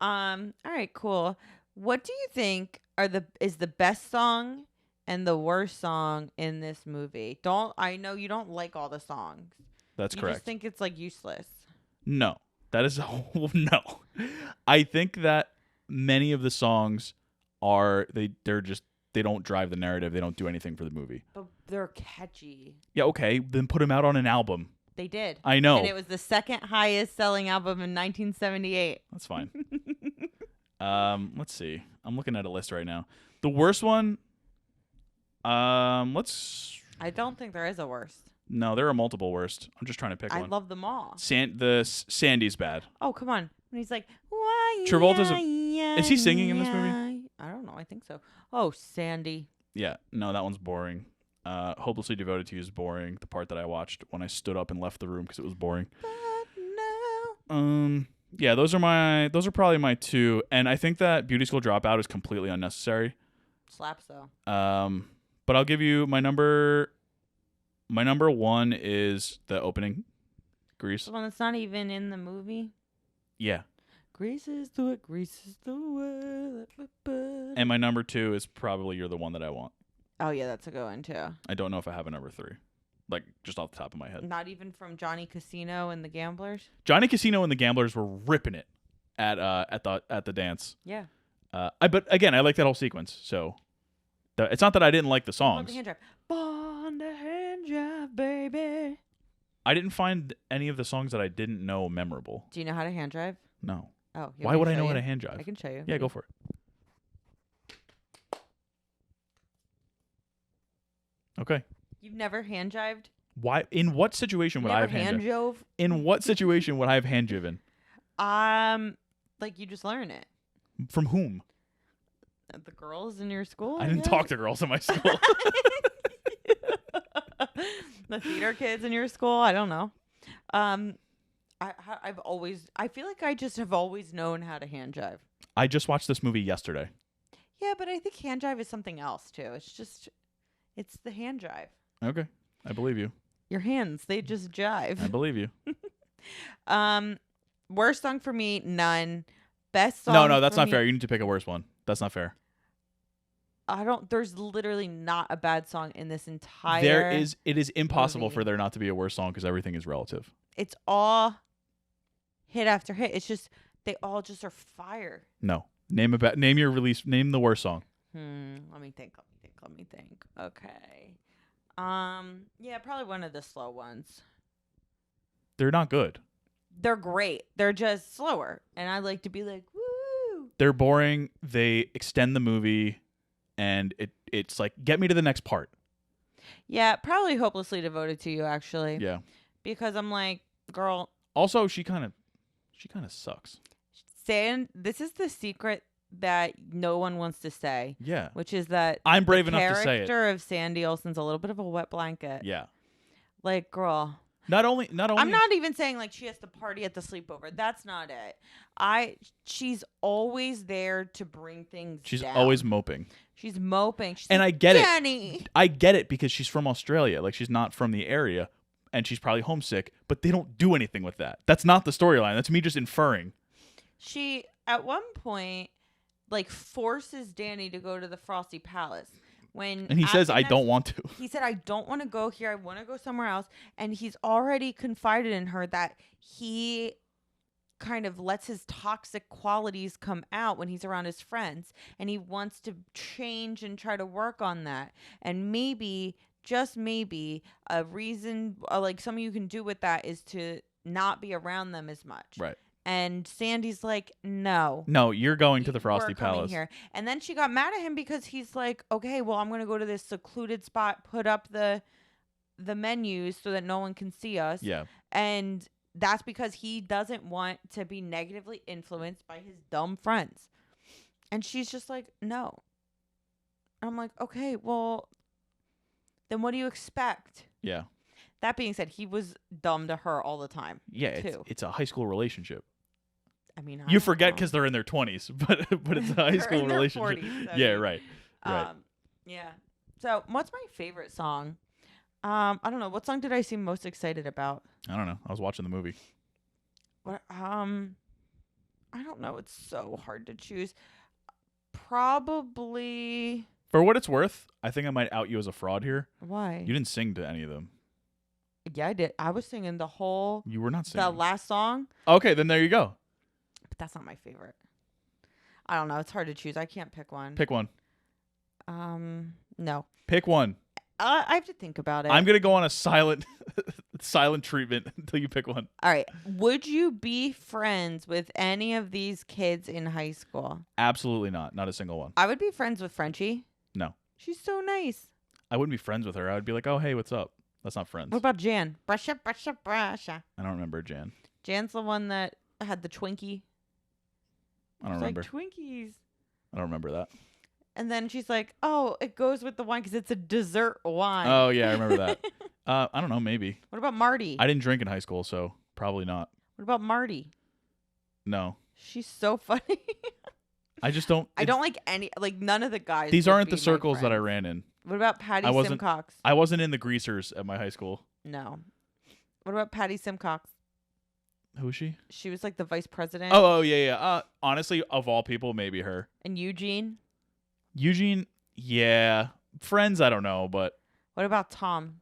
S1: All right, cool. What do you think is the best song and the worst song in this movie? I know you don't like all the songs.
S2: That's
S1: You
S2: correct.
S1: just think it's like useless.
S2: No, that is no. I think that many of the songs they don't drive the narrative. They don't do anything for the movie.
S1: But they're catchy.
S2: Yeah, okay, then put them out on an album.
S1: They did.
S2: I know.
S1: And it was the second highest selling album in 1978.
S2: That's fine. Let's see. I'm looking at a list right now. The worst one. Let's.
S1: I don't think there is a worst.
S2: No, there are multiple worst. I'm just trying to pick
S1: I
S2: one.
S1: love them all.
S2: Sandy's bad.
S1: Oh, come on. When he's like, why?
S2: Travolta's is he singing in this movie?
S1: I don't know. I think so. Oh, Sandy.
S2: Yeah. No, that one's boring. Hopelessly Devoted to You is boring. The part that I watched when I stood up and left the room because it was boring.
S1: But no.
S2: Yeah, those are probably my two, and I think that Beauty School Dropout is completely unnecessary.
S1: Slaps though.
S2: But I'll give you my number. My number one is the opening, Grease.
S1: The one that's not even in the movie.
S2: Yeah.
S1: Grease is the way. Grease is the way.
S2: And my number two is probably You're the One That I Want.
S1: Oh yeah, that's a good one too.
S2: I don't know if I have a number three, like just off the top of my head.
S1: Not even from Johnny Casino and the Gamblers.
S2: Johnny Casino and the Gamblers were ripping it at the dance.
S1: Yeah.
S2: But again, I like that whole sequence. So it's not that I didn't like the songs.
S1: The hand drive. Born the hand drive, baby.
S2: I didn't find any of the songs that I didn't know memorable.
S1: Do you know how to hand drive?
S2: No.
S1: Oh.
S2: Why would I know how to hand drive?
S1: I can show you.
S2: Yeah, go for it. Okay.
S1: You've never hand jived?
S2: Why? In what situation would I have hand
S1: jove?
S2: In what situation would I have hand driven?
S1: Like you just learn it.
S2: From whom?
S1: The girls in your school?
S2: I didn't talk to girls in my school.
S1: The theater kids in your school? I don't know. I feel like I just have always known how to hand jive.
S2: I just watched this movie yesterday.
S1: Yeah, but I think hand jive is something else too. It's the hand jive.
S2: Okay. I believe you.
S1: Your hands, they just jive.
S2: I believe you.
S1: Worst song for me, none. Best song.
S2: No, that's not fair. You need to pick a worse one. That's not fair.
S1: There's literally not a bad song in this entire.
S2: It is impossible
S1: movie.
S2: For there not to be a worse song because everything is relative.
S1: It's all hit after hit. It's just, they all just are fire.
S2: No. Name the worst song.
S1: Let me think. Okay. Yeah, probably one of the slow ones.
S2: They're not good.
S1: They're great. They're just slower. And I like to be like, woo.
S2: They're boring. They extend the movie, and it's like, get me to the next part.
S1: Yeah, probably Hopelessly Devoted to You, actually.
S2: Yeah.
S1: Because I'm like, girl.
S2: Also, she kind of sucks.
S1: This is the secret that no one wants to say.
S2: Yeah.
S1: Which is that
S2: I'm brave enough to say it.
S1: The character of Sandy Olsen's a little bit of a wet blanket.
S2: Yeah.
S1: Like, girl.
S2: Not only.
S1: I'm not even saying like she has to party at the sleepover. That's not it. She's always there to bring things
S2: She's
S1: down.
S2: always moping.
S1: She's moping.
S2: And
S1: like,
S2: I get
S1: Danny.
S2: it. I get it because she's from Australia. Like, she's not from the area, and she's probably homesick, but they don't do anything with that. That's not the storyline. That's me just inferring.
S1: She, at one point, like, forces Danny to go to the Frosty Palace. And
S2: he says, I don't want to.
S1: He said, I don't want to go here. I want to go somewhere else. And he's already confided in her that he kind of lets his toxic qualities come out when he's around his friends. And he wants to change and try to work on that. And maybe, just maybe, a reason, like something you can do with that is to not be around them as much.
S2: Right.
S1: And Sandy's like, no.
S2: No, you're going to the Frosty Palace.
S1: Here. And then she got mad at him because he's like, okay, well, I'm going to go to this secluded spot, put up the menus so that no one can see us.
S2: Yeah.
S1: And that's because he doesn't want to be negatively influenced by his dumb friends. And she's just like, no. I'm like, okay, well, then what do you expect?
S2: Yeah.
S1: That being said, he was dumb to her all the time.
S2: Yeah, it's a high school relationship.
S1: I mean,
S2: you forget because they're in their 20s, but it's a high school relationship.
S1: 40s,
S2: yeah, right.
S1: Yeah. So, what's my favorite song? I don't know. What song did I seem most excited about?
S2: I don't know. I was watching the movie.
S1: What? I don't know. It's so hard to choose. Probably.
S2: For what it's worth, I think I might out you as a fraud here.
S1: Why?
S2: You didn't sing to any of them.
S1: Yeah, I did. I was singing the whole.
S2: You were not
S1: The
S2: singing.
S1: last song.
S2: Okay, then there you go.
S1: But that's not my favorite. I don't know. It's hard to choose. I can't pick one.
S2: Pick one.
S1: No.
S2: Pick one.
S1: I have to think about it.
S2: I'm gonna go on a silent treatment until you pick one.
S1: All right. Would you be friends with any of these kids in high school?
S2: Absolutely not. Not a single one.
S1: I would be friends with Frenchie.
S2: No.
S1: She's so nice.
S2: I wouldn't be friends with her. I would be like, oh, hey, what's up? That's not friends.
S1: What about Jan? Brusha, brusha, brusha.
S2: I don't remember Jan.
S1: Jan's the one that had the Twinkie.
S2: I don't
S1: She's
S2: remember.
S1: like, Twinkies.
S2: I don't remember that.
S1: And then she's like, oh, it goes with the wine because it's a dessert wine.
S2: Oh, yeah, I remember that. I don't know, maybe.
S1: What about Marty?
S2: I didn't drink in high school, so probably not.
S1: What about Marty?
S2: No.
S1: She's so funny.
S2: I just don't.
S1: I don't like any, like none of the guys.
S2: These
S1: would
S2: aren't
S1: be
S2: the
S1: my
S2: circles that I
S1: friends.
S2: ran in.
S1: What about Patty
S2: I wasn't-
S1: Simcox?
S2: I wasn't in the greasers at my high school.
S1: No. What about Patty Simcox?
S2: Who is she?
S1: She was like the vice president.
S2: Oh, yeah. Honestly, of all people, maybe her.
S1: And Eugene?
S2: Eugene, yeah. Friends, I don't know, but
S1: What about Tom?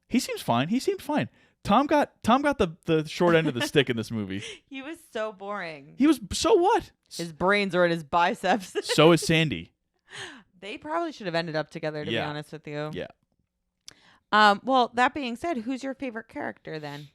S2: he seems fine. He seemed fine. Tom got the short end of the stick in this movie.
S1: He was so boring.
S2: He was, so what?
S1: His brains are in his biceps.
S2: So is Sandy.
S1: They probably should have ended up together, to be
S2: Yeah.
S1: honest with you.
S2: Yeah.
S1: Well, that being said, who's your favorite character then?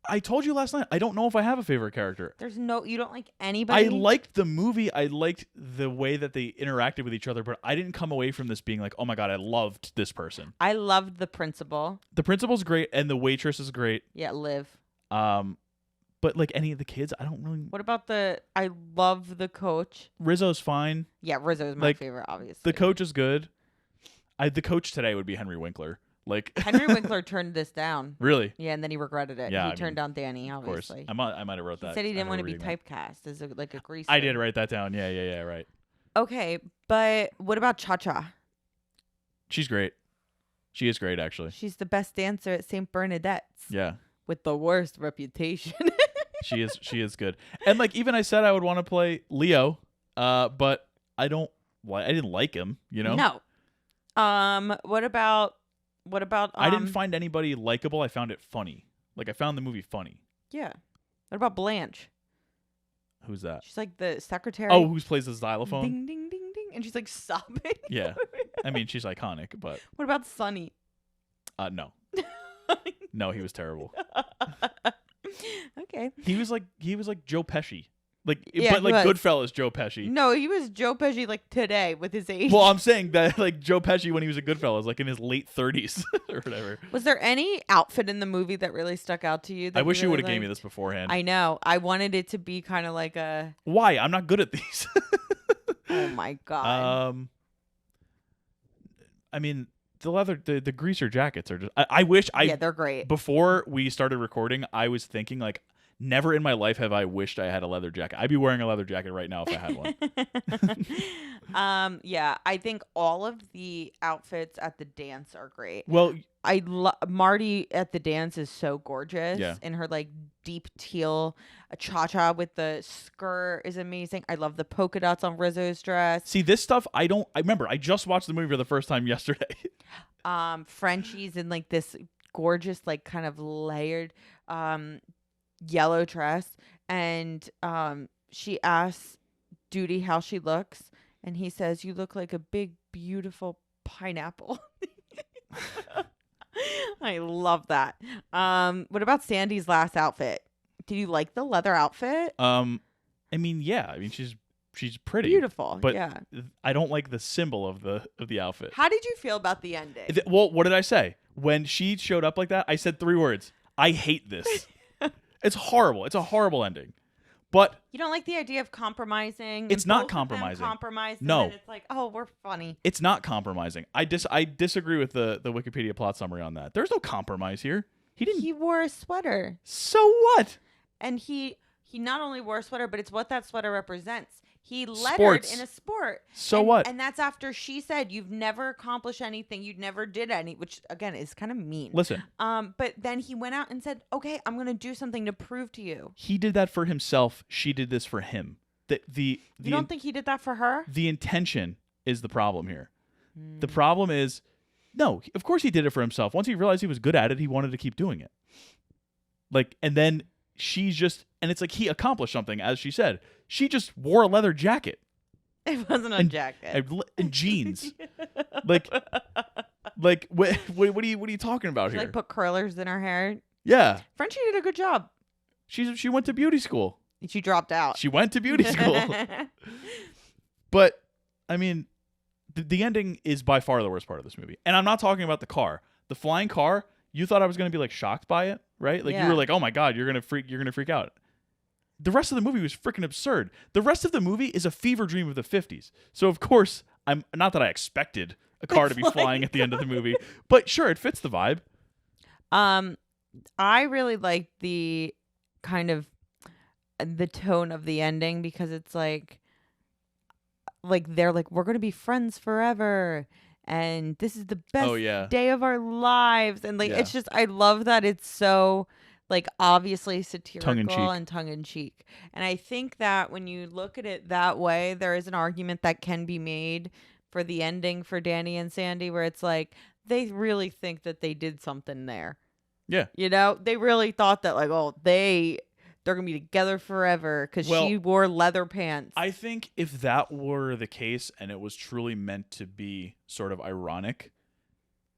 S2: I told you last night, I don't know if I have a favorite character.
S1: You don't like anybody?
S2: I liked the movie. I liked the way that they interacted with each other, but I didn't come away from this being like, oh my God, I loved this person.
S1: I loved the principal.
S2: The principal's great and the waitress is great.
S1: Yeah, Liv.
S2: But like any of the kids, I don't really.
S1: What about I love the coach.
S2: Rizzo's fine.
S1: Yeah, Rizzo is my
S2: Like,
S1: favorite, obviously.
S2: The coach is good. The coach today would be Henry Winkler. Like
S1: Henry Winkler turned this down.
S2: Really?
S1: Yeah, and then he regretted it.
S2: Yeah,
S1: he
S2: I
S1: turned
S2: mean,
S1: down Danny,
S2: Of course.
S1: obviously.
S2: I might have wrote that.
S1: He said he
S2: I
S1: didn't want to
S2: remember
S1: be
S2: reading that.
S1: typecast as like a greaser.
S2: I did write that down. Yeah, right.
S1: Okay, but what about Cha-Cha?
S2: She's great. She is great, actually.
S1: She's the best dancer at St. Bernadette's.
S2: Yeah.
S1: With the worst reputation.
S2: She is good. And like even I said I would want to play Leo, but I didn't like him, you know?
S1: No. What about
S2: I didn't find anybody likable. I found it funny. Like I found the movie funny.
S1: Yeah. What about Blanche?
S2: Who's that?
S1: She's like the secretary.
S2: Oh, who plays the xylophone?
S1: Ding ding ding ding, and she's like sobbing.
S2: Yeah. I mean, she's iconic, but
S1: What about Sonny?
S2: no. No, he was terrible.
S1: Okay.
S2: He was like Joe Pesci. Like
S1: Yeah,
S2: but like
S1: he was.
S2: Goodfellas Joe Pesci.
S1: No, he was Joe Pesci like today with his age.
S2: Well, I'm saying that like Joe Pesci when he was a Goodfellas, like in his late 30s or whatever.
S1: Was there any outfit in the movie that really stuck out to you? That
S2: I wish you
S1: really
S2: would have gave me
S1: liked?
S2: this beforehand.
S1: I know. I wanted it to be kind of like a.
S2: Why? I'm not good at these.
S1: Oh my god.
S2: I mean, the greaser jackets are just. I wish
S1: yeah, they're great.
S2: Before we started recording, I was thinking like, never in my life have I wished I had a leather jacket. I'd be wearing a leather jacket right now if I had one.
S1: Yeah, I think all of the outfits at the dance are great.
S2: Well,
S1: Marty at the dance is so gorgeous.
S2: Yeah.
S1: In her like deep teal cha-cha with the skirt is amazing. I love the polka dots on Rizzo's dress.
S2: see this stuff. I remember. I just watched the movie for the first time yesterday.
S1: Frenchie's in like this gorgeous like kind of layered yellow dress, and she asks Duty how she looks, and he says, "You look like a big beautiful pineapple." I love that. What about Sandy's last outfit? Did you like the leather outfit?
S2: I mean, yeah. I mean, she's pretty,
S1: Beautiful.
S2: but
S1: yeah.
S2: I don't like the symbol of the outfit.
S1: How did you feel about the ending?
S2: Well, what did I say when she showed up like that? I said 3 words. I hate this. It's horrible. It's a horrible ending. But
S1: You don't like the idea of compromising?
S2: It's
S1: and
S2: not
S1: both of them
S2: compromising.
S1: compromise, and
S2: No.
S1: then it's like, oh, we're funny.
S2: it's not compromising. I disagree with the Wikipedia plot summary on that. There's no compromise here. He didn't.
S1: He wore a sweater.
S2: So what?
S1: And he not only wore a sweater, but it's what that sweater represents. He lettered
S2: Sports.
S1: in a sport.
S2: So what?
S1: And that's after she said, you've never accomplished anything. You never did any, which again is kind of mean.
S2: Listen.
S1: But then he went out and said, okay, I'm going to do something to prove to you.
S2: He did that for himself. She did this for him. You
S1: don't think he did that for her?
S2: The intention is the problem here. The problem is, no, of course he did it for himself. Once he realized he was good at it, he wanted to keep doing it. Like, and then she's just, and it's like he accomplished something, as she said. She just wore a leather jacket.
S1: It wasn't a jacket.
S2: And jeans. like what are you talking about
S1: She
S2: here?
S1: like put curlers in her hair.
S2: Yeah.
S1: Frenchie did a good job.
S2: She went to beauty school.
S1: She dropped out.
S2: She went to beauty school. But, I mean, the ending is by far the worst part of this movie. And I'm not talking about the car. The flying car, you thought I was going to be like shocked by it, right? Like you were like, "Oh my god, you're going to freak out." The rest of the movie was freaking absurd. The rest of the movie is a fever dream of the 50s. So of course, I'm not that I expected a car to be flying at the end of the movie, but sure, it fits the vibe.
S1: I really like the kind of the tone of the ending because it's like they're like, we're going to be friends forever. And this is the best day of our lives. And like, it's just, I love that it's so like obviously satirical and tongue-in-cheek. And I think that when you look at it that way, there is an argument that can be made for the ending for Danny and Sandy, where it's like, they really think that they did something there.
S2: Yeah.
S1: You know, they really thought that like, oh, they're going to be together forever because she wore leather pants.
S2: I think if that were the case and it was truly meant to be sort of ironic,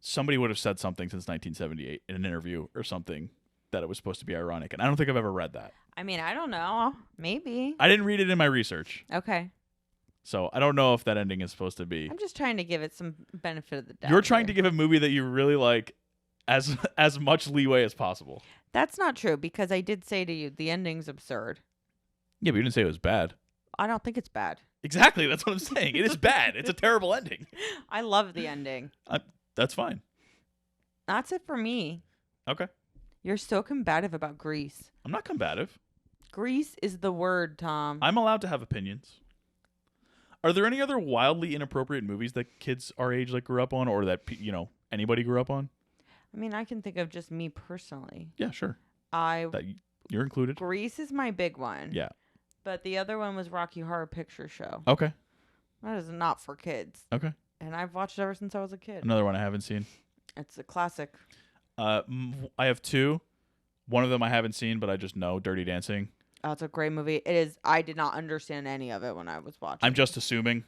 S2: somebody would have said something since 1978 in an interview or something that it was supposed to be ironic. And I don't think I've ever read that.
S1: I mean, I don't know. Maybe.
S2: I didn't read it in my research.
S1: Okay.
S2: So I don't know if that ending is supposed to be.
S1: I'm just trying to give it some benefit of the doubt.
S2: You're trying to give a movie that you really like as much leeway as possible.
S1: That's not true because I did say to you the ending's absurd.
S2: Yeah, but you didn't say it was bad.
S1: I don't think it's bad.
S2: Exactly. That's what I'm saying. It is bad. It's a terrible ending.
S1: I love the ending.
S2: That's fine.
S1: That's it for me.
S2: Okay.
S1: You're so combative about Grease.
S2: I'm not combative.
S1: Grease is the word, Tom.
S2: I'm allowed to have opinions. Are there any other wildly inappropriate movies that kids our age like grew up on, or that anybody grew up on?
S1: I mean, I can think of just me personally.
S2: Yeah, sure. You're included.
S1: Grease is my big one.
S2: Yeah.
S1: But the other one was Rocky Horror Picture Show.
S2: Okay.
S1: That is not for kids.
S2: Okay.
S1: And I've watched it ever since I was a kid.
S2: Another one I haven't seen.
S1: It's a classic.
S2: I have two. One of them I haven't seen, but I just know Dirty Dancing.
S1: Oh, it's a great movie. It is. I did not understand any of it when I was watching.
S2: I'm just assuming.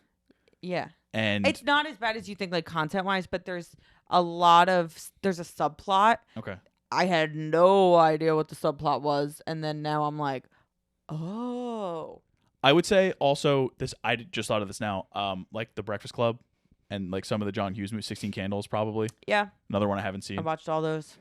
S1: Yeah.
S2: And
S1: it's not as bad as you think, like content-wise, but there's a subplot.
S2: Okay.
S1: I had no idea what the subplot was, and then now I'm like, oh.
S2: I would say also this. I just thought of this now. Like The Breakfast Club, and like some of the John Hughes movies, 16 Candles, probably.
S1: Yeah.
S2: Another one I haven't seen.
S1: I watched all those.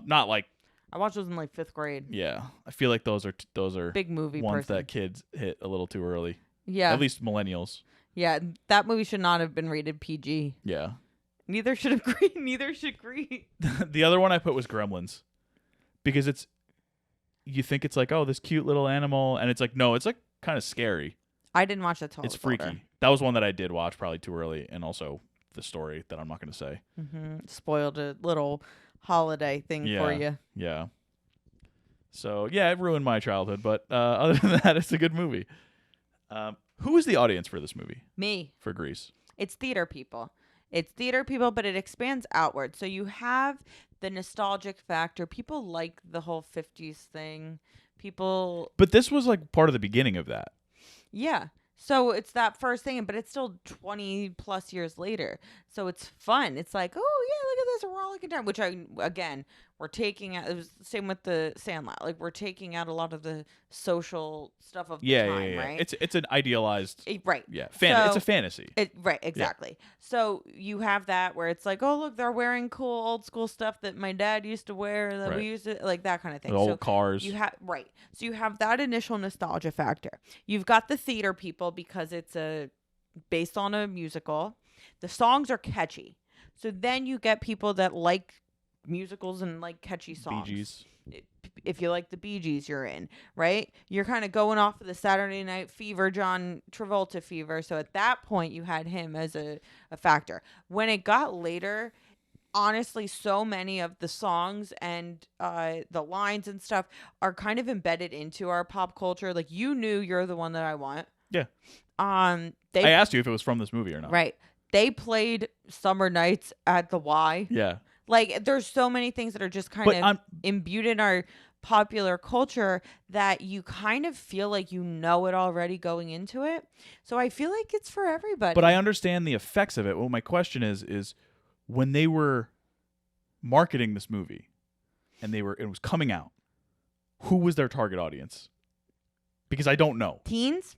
S2: Not like.
S1: I watched those in like 5th grade.
S2: Yeah, I feel like those are
S1: big movie
S2: ones that kids hit a little too early.
S1: Yeah.
S2: At least millennials.
S1: Yeah, that movie should not have been rated PG.
S2: Yeah.
S1: Neither should Grease. Neither should Grease.
S2: The other one I put was Gremlins, because you think it's like, oh, this cute little animal, and it's like, no, it's like kind of scary.
S1: I didn't watch that till
S2: it's freaky.
S1: Older.
S2: That was one that I did watch probably too early, and also the story that I'm not going to say.
S1: Mm-hmm. Spoiled a little holiday thing for you.
S2: Yeah. So yeah, it ruined my childhood, but other than that, it's a good movie. Who is the audience for this movie?
S1: Me.
S2: For Grease.
S1: It's theater people. It's theater people, but it expands outward. So you have the nostalgic factor. People like the whole 50s thing.
S2: But this was like part of the beginning of that.
S1: Yeah. So it's that first thing, but it's still 20 plus years later. So it's fun. It's like, oh, yeah, look at this. We're all looking down. Which, we're taking out. It was the same with the Sandlot. Like, we're taking out a lot of the social stuff of the time, right?
S2: It's an idealized.
S1: Right.
S2: Yeah. It's a fantasy.
S1: Right. Exactly. Yeah. So you have that where it's like, oh, look, they're wearing cool old school stuff that my dad used to wear, that we used to, like that kind of thing.
S2: The old cars.
S1: So you have that initial nostalgia factor. You've got the theater people because it's based on a musical. The songs are catchy. So then you get people that like musicals and like catchy songs.
S2: Bee Gees.
S1: if you like the Bee Gees, you're in, right? You're kind of going off of the Saturday Night Fever, John Travolta fever. So at that point, you had him as a factor. When it got later, honestly, so many of the songs and the lines and stuff are kind of embedded into our pop culture. Like, you knew You're the One That I Want.
S2: Yeah.
S1: I
S2: asked you if it was from this movie or not.
S1: Right. They played Summer Nights at the Y.
S2: Yeah.
S1: Like, there's so many things that are just kind of imbued in our popular culture that you kind of feel like you know it already going into it. So I feel like it's for everybody.
S2: But I understand the effects of it. Well, my question is when they were marketing this movie and it was coming out, who was their target audience? Because I don't know.
S1: Teens?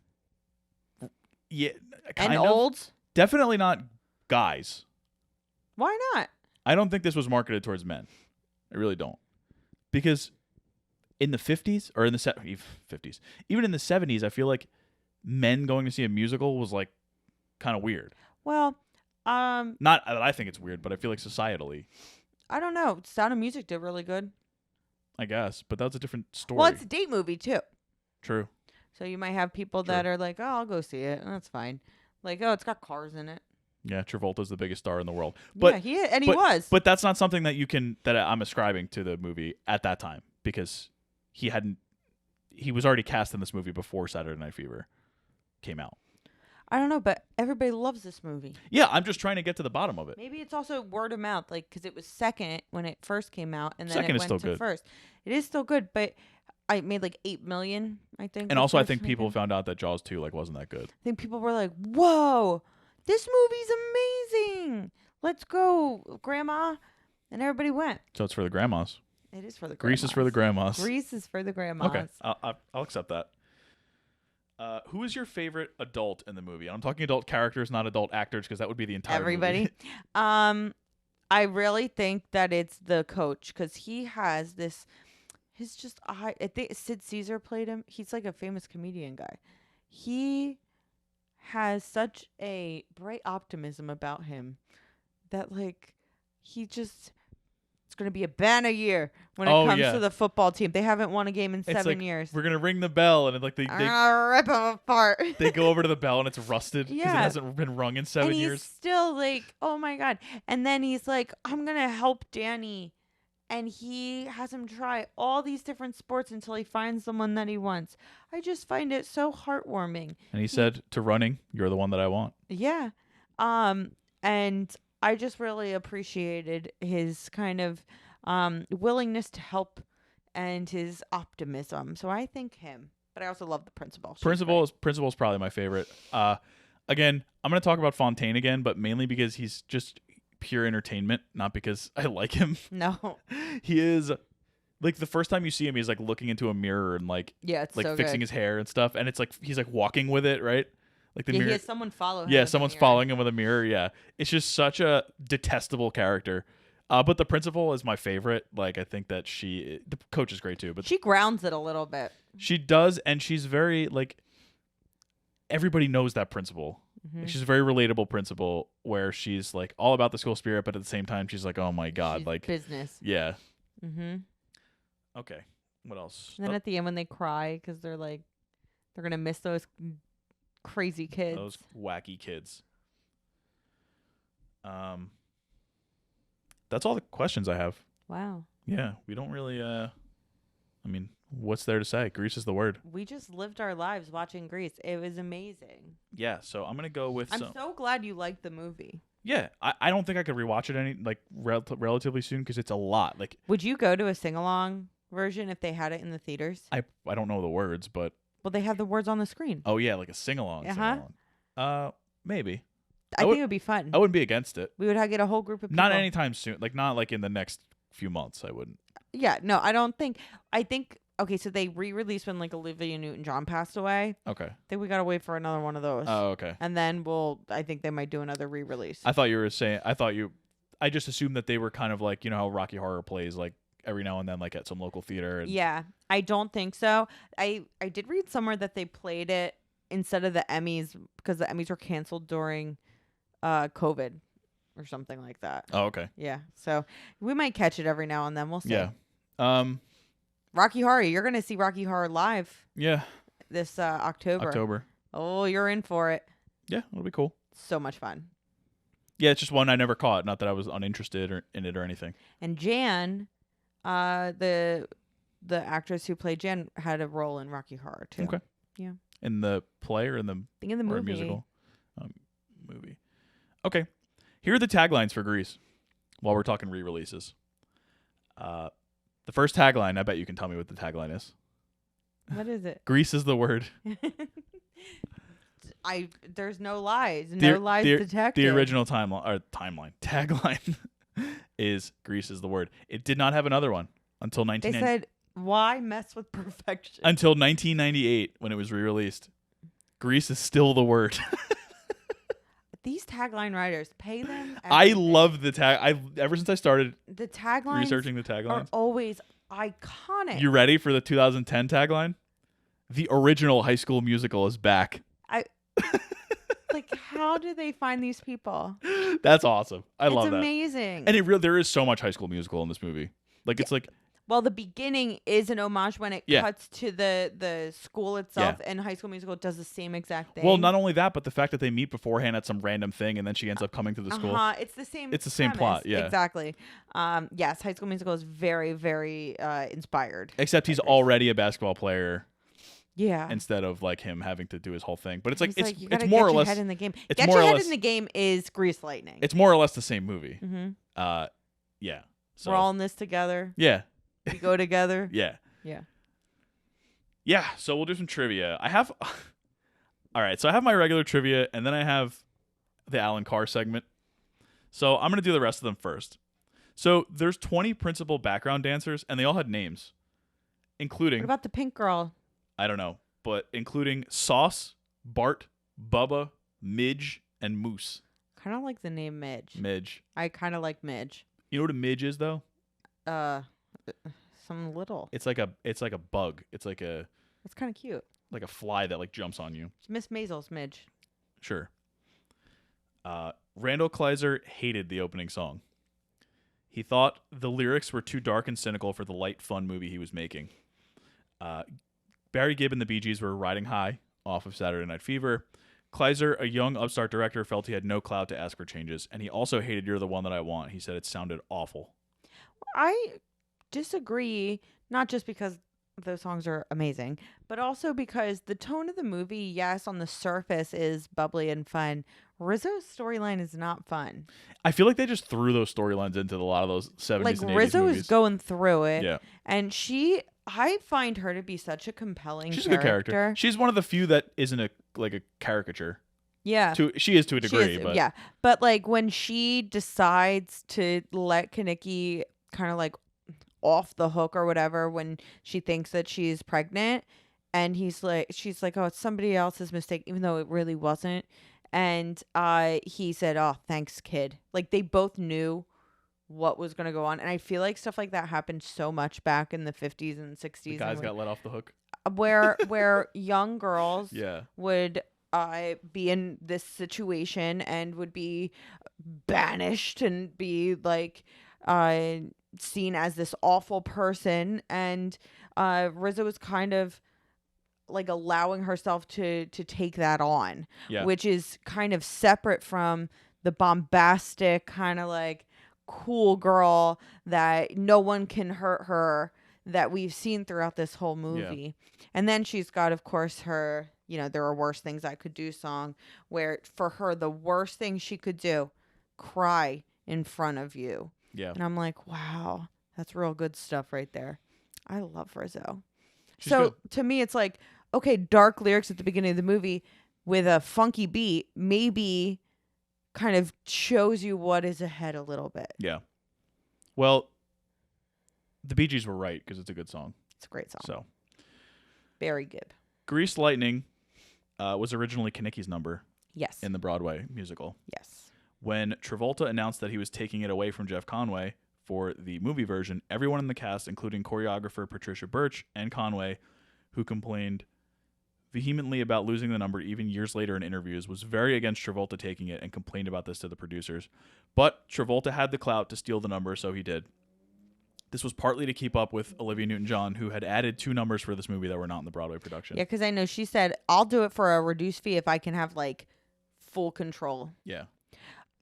S2: Yeah.
S1: And olds?
S2: Definitely not guys.
S1: Why not?
S2: I don't think this was marketed towards men. I really don't. Because in the 50s or in the 50s, even in the 70s, I feel like men going to see a musical was like kind of weird.
S1: Well,
S2: not that I think it's weird, but I feel like societally,
S1: I don't know. Sound of Music did really good.
S2: I guess, but that was a different story.
S1: Well, it's a date movie too.
S2: True.
S1: So you might have people that are like, "Oh, I'll go see it. And that's fine." Like, "Oh, it's got cars in it."
S2: Yeah, Travolta's the biggest star in the world. But
S1: yeah, he was.
S2: But that's not something that I'm ascribing to the movie at that time, because he was already cast in this movie before Saturday Night Fever came out.
S1: I don't know, but everybody loves this movie.
S2: Yeah, I'm just trying to get to the bottom of it.
S1: Maybe it's also word of mouth, like, because it was second when it first came out, and then
S2: Second
S1: it
S2: is
S1: went
S2: still
S1: to
S2: good.
S1: first. It is still good, but I made like 8 million, I think.
S2: And also, I think people found out that Jaws 2 wasn't that good.
S1: I think people were like, "Whoa, this movie's amazing! Let's go, Grandma!" And everybody went.
S2: So it's for the grandmas.
S1: It is for the grandmas.
S2: Grease is for the grandmas.
S1: Grease is for the grandmas.
S2: Okay, I'll accept that. Who is your favorite adult in the movie? And I'm talking adult characters, not adult actors, because that would be the entire
S1: Everybody.
S2: movie.
S1: I really think that it's the coach, because he has this. He's just I think Sid Caesar played him. He's like a famous comedian guy. He has such a bright optimism about him that, like, it's going to be a banner year when it comes to the football team. They haven't won a game in 7 years.
S2: We're going to ring the bell, and they
S1: rip them apart.
S2: They go over to the bell, and it's rusted because
S1: Yeah.
S2: it hasn't been rung in 7 years.
S1: He's still like, oh my God. And then he's like, I'm going to help Danny. And he has him try all these different sports until he finds the one that he wants. I just find it so heartwarming.
S2: And he said to running, "You're the one that I want."
S1: Yeah. And I just really appreciated his kind of willingness to help and his optimism. So I think him. But I also love the principal.
S2: Principal is probably my favorite. Again, I'm going to talk about Fontaine again, but mainly because he's just pure entertainment, not because I like him.
S1: No.
S2: He is, like, the first time you see him, he's like looking into a mirror and
S1: it's so
S2: fixing
S1: good.
S2: his hair and stuff, and it's like he's like walking with it, right? Like the mirror.
S1: He has someone follow him.
S2: Yeah, someone's following him with a mirror. Yeah, it's just such a detestable character. But the principal is my favorite. Like, I think that the coach is great too, but
S1: she grounds it a little bit.
S2: She does, and she's very, like, everybody knows that principal.
S1: Mm-hmm.
S2: Like, she's a very relatable principal where she's like all about the school spirit, but at the same time she's like, oh my God,
S1: she's
S2: like
S1: business.
S2: Yeah.
S1: Mm-hmm.
S2: Okay. What else?
S1: And then at the end when they cry because they're like, they're gonna miss those crazy kids.
S2: Those wacky kids. That's all the questions I have.
S1: Wow.
S2: Yeah, we don't really. I mean, what's there to say? Grease is the word.
S1: We just lived our lives watching Grease. It was amazing.
S2: Yeah, so I'm gonna go with.
S1: I'm so glad you liked the movie.
S2: Yeah, I don't think I could rewatch it relatively soon because it's a lot. Like,
S1: would you go to a sing along version if they had it in the theaters?
S2: I don't know the words, but
S1: well, they have the words on the screen.
S2: Oh yeah, like a sing along. Maybe.
S1: I think it would be fun.
S2: I wouldn't be against it.
S1: We would get a whole group of people.
S2: Not anytime soon. Like, not like in the next few months. I wouldn't.
S1: Yeah, no, I don't think. I think. Okay, so they re-released when like Olivia Newton-John passed away.
S2: Okay.
S1: I think we gotta wait for another one of those.
S2: Oh, okay.
S1: And then I think they might do another re-release.
S2: I just assumed that they were kind of like, you know how Rocky Horror plays like every now and then, like at some local theater.
S1: Yeah, I don't think so. I did read somewhere that they played it instead of the Emmys because the Emmys were canceled during COVID or something like that.
S2: Oh, okay.
S1: Yeah, so we might catch it every now and then. We'll see.
S2: Yeah.
S1: Rocky Horror. You're gonna see Rocky Horror live
S2: Yeah.
S1: this October. Oh, you're in for it.
S2: Yeah, it'll be cool.
S1: So much fun.
S2: Yeah, it's just one I never caught. Not that I was uninterested in it or anything.
S1: And Jan, the actress who played Jan had a role in Rocky Horror too.
S2: Okay.
S1: Yeah.
S2: In the play or in the
S1: I think in the movie.
S2: musical? Movie. Okay. Here are the taglines for Grease while we're talking re-releases. The first tagline, I bet you can tell me what the tagline is.
S1: What is it?
S2: Grease is the word.
S1: There's no lies. No lies detected.
S2: The original tagline is Grease is the word. It did not have another one until 1990.
S1: They said, why mess with perfection?
S2: Until 1998 when it was re-released. Grease is still the word.
S1: These tagline writers, pay them everything.
S2: I love the tag. Ever since I started
S1: the taglines
S2: researching the taglines,
S1: are always iconic.
S2: You ready for the 2010 tagline? The original High School Musical is back.
S1: Like, how do they find these people?
S2: That's awesome. I love that.
S1: It's amazing.
S2: And there is so much High School Musical in this movie. Like, it's like...
S1: Well, the beginning is an homage when it cuts to the school itself, and High School Musical does the same exact thing.
S2: Well, not only that, but the fact that they meet beforehand at some random thing, and then she ends up coming to the school.
S1: It's the same.
S2: It's the same plot. Yeah,
S1: exactly. Yes, High School Musical is very, very inspired.
S2: Except he's already a basketball player.
S1: Yeah.
S2: Instead of like him having to do his whole thing, but it's like
S1: it's
S2: more or less.
S1: Head in the game.
S2: It's
S1: Get
S2: more
S1: your
S2: or
S1: head
S2: less
S1: in the game is Grease Lightning.
S2: It's more or less the same movie.
S1: Mm-hmm.
S2: Yeah. So
S1: we're all in this together.
S2: Yeah.
S1: We go together.
S2: Yeah.
S1: Yeah.
S2: Yeah. So we'll do some trivia. I have. All right. So I have my regular trivia, and then I have the Allan Carr segment. So I'm gonna do the rest of them first. So there's 20 principal background dancers, and they all had names, including.
S1: What about the pink girl?
S2: I don't know, but including Sauce, Bart, Bubba, Midge, and Moose.
S1: Kind of like the name Midge.
S2: Midge.
S1: I kind of like Midge.
S2: You know what a midge is, though?
S1: Some little.
S2: It's like a bug. It's like a.
S1: It's kind of cute.
S2: Like a fly that like jumps on you.
S1: It's Miss Maisel's Midge.
S2: Sure. Randall Kleiser hated the opening song. He thought the lyrics were too dark and cynical for the light, fun movie he was making. Barry Gibb and the Bee Gees were riding high off of Saturday Night Fever. Kleiser, a young upstart director, felt he had no clout to ask for changes, and he also hated You're the One That I Want. He said it sounded awful.
S1: I disagree, not just because those songs are amazing, but also because the tone of the movie, yes, on the surface is bubbly and fun. Rizzo's storyline is not fun.
S2: I feel like they just threw those storylines into a lot of those 70s and 80s movies.
S1: Rizzo is going through it.
S2: Yeah.
S1: And I find her to be such a compelling
S2: She's a good character. She's one of the few that isn't a caricature.
S1: Yeah.
S2: She is to a degree. But
S1: yeah. But like when she decides to let Kaneki kind of like off the hook or whatever when she thinks that she's pregnant, and she's like, oh, it's somebody else's mistake, even though it really wasn't. And he said, oh, thanks, kid. Like they both knew what was going to go on. And I feel like stuff like that happened so much back in the 50s and 60s.
S2: The guys got let off the hook.
S1: Where young girls would be in this situation and would be banished and be like seen as this awful person. And Rizzo was kind of like allowing herself to take that on, which is kind of separate from the bombastic kind of like cool girl that no one can hurt her that we've seen throughout this whole movie. And then she's got, of course, her, there are worse things I could do song, where for her, the worst thing she could do, cry in front of you. Yeah. And I'm like, wow, that's real good stuff right there. I love Rizzo. She's so good. To me, it's like, okay, dark lyrics at the beginning of the movie with a funky beat, maybe kind of shows you what is ahead a little bit.
S2: Yeah. Well, the Bee Gees were right because it's a good song.
S1: It's a great song.
S2: So,
S1: Barry Gibb.
S2: Grease Lightning was originally Kaneki's number.
S1: Yes.
S2: In the Broadway musical.
S1: Yes.
S2: When Travolta announced that he was taking it away from Jeff Conway for the movie version, everyone in the cast, including choreographer Patricia Birch and Conway, who complained vehemently about losing the number even years later in interviews, was very against Travolta taking it and complained about this to the producers. But Travolta had the clout to steal the number, so he did. This was partly to keep up with Olivia Newton-John, who had added 2 numbers for this movie that were not in the Broadway production.
S1: Yeah, because I know she said, I'll do it for a reduced fee if I can have, like, full control.
S2: Yeah.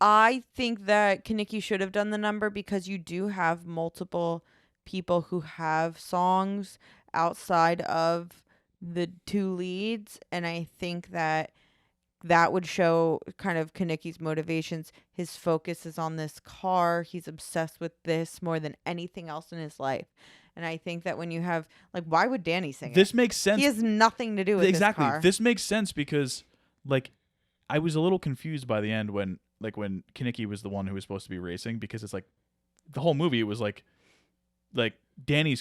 S1: I think that Kaneki should have done the number because you do have multiple people who have songs outside of the 2 leads. And I think that would show kind of Kaneki's motivations. His focus is on this car. He's obsessed with this more than anything else in his life. And I think that when you have, like, why would Danny sing
S2: This
S1: it?
S2: makes sense.
S1: He has nothing to do with
S2: exactly.
S1: this car.
S2: This makes sense because, like, I was a little confused by the end when Kaneki was the one who was supposed to be racing, because it's like the whole movie it was like Danny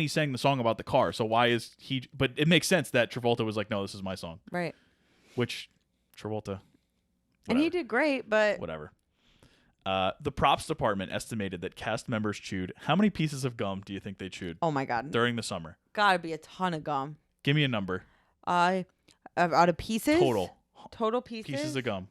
S2: sang the song about the car. So why is he? But it makes sense that Travolta was like, no, this is my song.
S1: Right.
S2: Which Travolta. Whatever.
S1: And he did great, but
S2: whatever. The props department estimated that cast members chewed. How many pieces of gum do you think they chewed?
S1: Oh my God.
S2: During the summer.
S1: Gotta be a ton of gum.
S2: Give me a number.
S1: Out of pieces? Total pieces?
S2: Pieces of gum.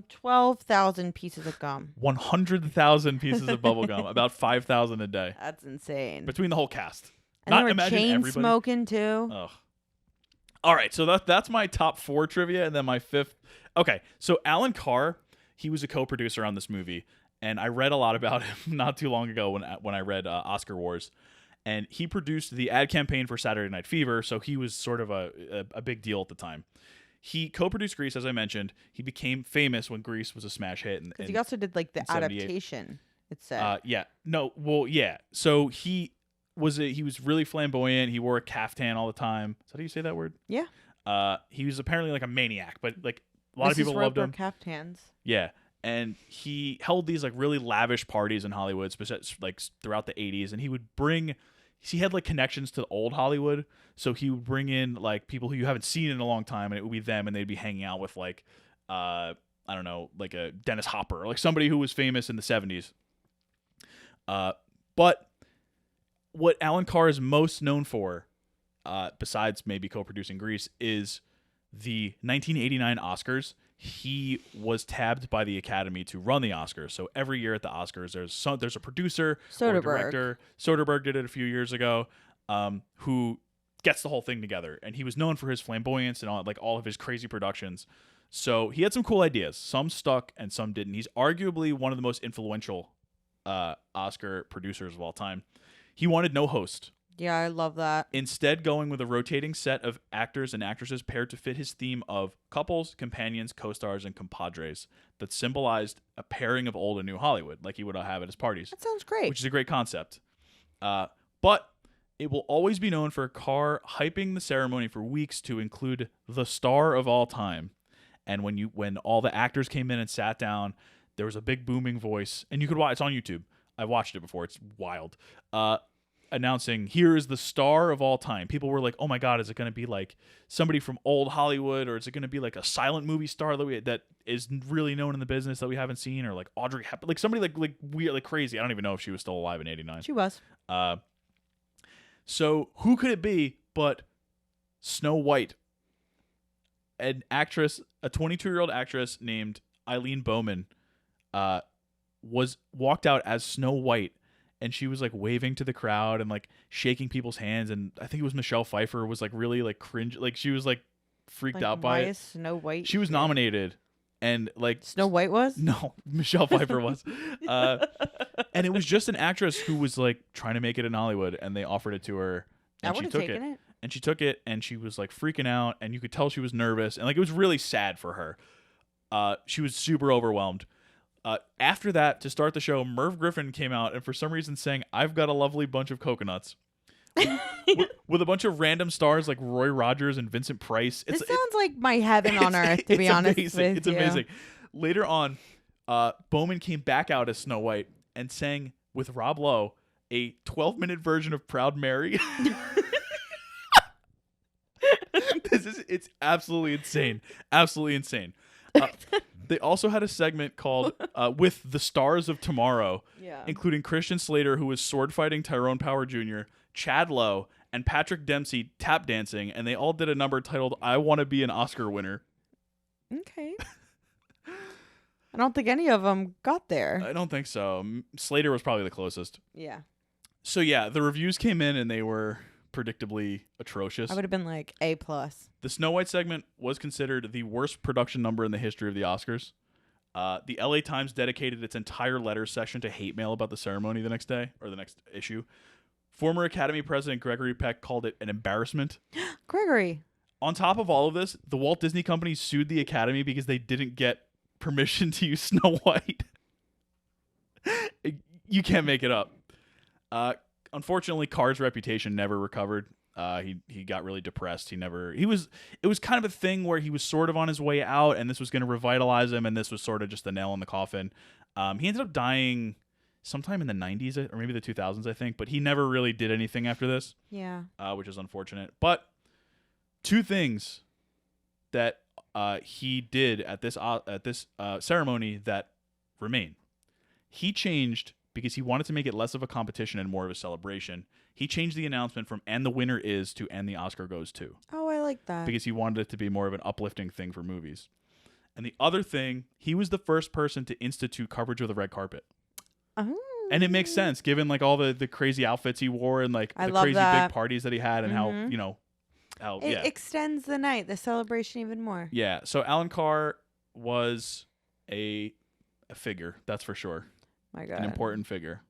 S1: 12,000 pieces of gum.
S2: 100,000 pieces of bubble gum. About 5,000 a day.
S1: That's insane.
S2: Between the whole cast.
S1: And they were chain smoking too.
S2: Ugh. All right, so that's my top 4 trivia, and then my 5th. Okay, so Allan Carr, he was a co-producer on this movie, and I read a lot about him not too long ago when I read Oscar Wars, and he produced the ad campaign for Saturday Night Fever, so he was sort of a big deal at the time. He co-produced Grease, as I mentioned. He became famous when Grease was a smash hit. Because
S1: he also did, like, the adaptation, it said.
S2: Yeah. No, well, yeah. So he was really flamboyant. He wore a caftan all the time. Is that how you say that word?
S1: Yeah.
S2: He was apparently like a maniac, but like a lot of people loved him.
S1: Caftans.
S2: Yeah. And he held these like really lavish parties in Hollywood, like throughout the 80s, and he had like connections to old Hollywood, so he would bring in like people who you haven't seen in a long time, and it would be them, and they'd be hanging out with like I don't know, like a Dennis Hopper, like somebody who was famous in the 70s. But what Allan Carr is most known for, besides maybe co-producing Grease, is the 1989 Oscars. He was tabbed by the Academy to run the Oscars. So every year at the Oscars, there's a producer or a director. Soderbergh did it a few years ago, who gets the whole thing together. And he was known for his flamboyance and all of his crazy productions. So he had some cool ideas. Some stuck and some didn't. He's arguably one of the most influential Oscar producers of all time. He wanted no host.
S1: Yeah, I love that.
S2: Instead, going with a rotating set of actors and actresses paired to fit his theme of couples, companions, co-stars, and compadres that symbolized a pairing of old and new Hollywood, like he would have at his parties.
S1: That sounds great.
S2: Which is a great concept. But it will always be known for Carr hyping the ceremony for weeks to include the star of all time. And when all the actors came in and sat down, there was a big booming voice, and you could watch. It's on YouTube. I've watched it before. It's wild. Announcing, here is the star of all time. People were like, oh my God, is it going to be like somebody from old Hollywood, or is it going to be like a silent movie star that is really known in the business that we haven't seen, or like Audrey Hepburn, like somebody like weird, like crazy. I don't even know if she was still alive in '89.
S1: She was.
S2: So who could it be but Snow White, an actress, a 22-year-old actress named Eileen Bowman, walked out as Snow White. And she was like waving to the crowd and like shaking people's hands, and I think it was Michelle Pfeiffer was like really like cringe, like she was like freaked out by it.
S1: Why is Snow White?
S2: She was nominated, and like
S1: Snow White was?
S2: No, Michelle Pfeiffer was, and it was just an actress who was like trying to make it in Hollywood, and they offered it to her, and she took it. And she took it, and she was like freaking out, and you could tell she was nervous, and like it was really sad for her. She was super overwhelmed. After that, to start the show, Merv Griffin came out and for some reason sang "I've Got a Lovely Bunch of Coconuts" with a bunch of random stars like Roy Rogers and Vincent Price.
S1: This sounds like my heaven on earth, to be honest with you.
S2: It's amazing. Later on, Bowman came back out as Snow White and sang with Rob Lowe a 12-minute version of Proud Mary. It's absolutely insane. Absolutely insane. They also had a segment called With the Stars of Tomorrow, including Christian Slater, who was sword fighting Tyrone Power Jr., Chad Lowe, and Patrick Dempsey tap dancing, and they all did a number titled I Want to Be an Oscar Winner.
S1: Okay. I don't think any of them got there.
S2: I don't think so. Slater was probably the closest.
S1: Yeah.
S2: So yeah, the reviews came in and they were predictably atrocious.
S1: I would have been like A+.
S2: The Snow White segment was considered the worst production number in the history of the Oscars. The LA Times dedicated its entire letter section to hate mail about the ceremony the next day, or the next issue. Former Academy President Gregory Peck called it an embarrassment.
S1: Gregory.
S2: On top of all of this, the Walt Disney Company sued the Academy because they didn't get permission to use Snow White. You can't make it up. Unfortunately, Carr's reputation never recovered. He got really depressed. It was kind of a thing where he was sort of on his way out, and this was going to revitalize him, and this was sort of just the nail in the coffin. He ended up dying sometime in the 90s or maybe the 2000s, I think, but he never really did anything after this.
S1: Yeah.
S2: Which is unfortunate. But two things that he did at this ceremony that remain. He changed because he wanted to make it less of a competition and more of a celebration. He changed the announcement from "and the winner is" to "and the Oscar goes to."
S1: Oh, I like that.
S2: Because he wanted it to be more of an uplifting thing for movies. And the other thing, he was the first person to institute coverage of the red carpet.
S1: Oh.
S2: And it makes sense given like all the crazy outfits he wore and like the crazy big parties that he had and how,
S1: it extends the night, the celebration even more.
S2: Yeah. So Allan Carr was a figure, that's for sure.
S1: My God.
S2: An important figure.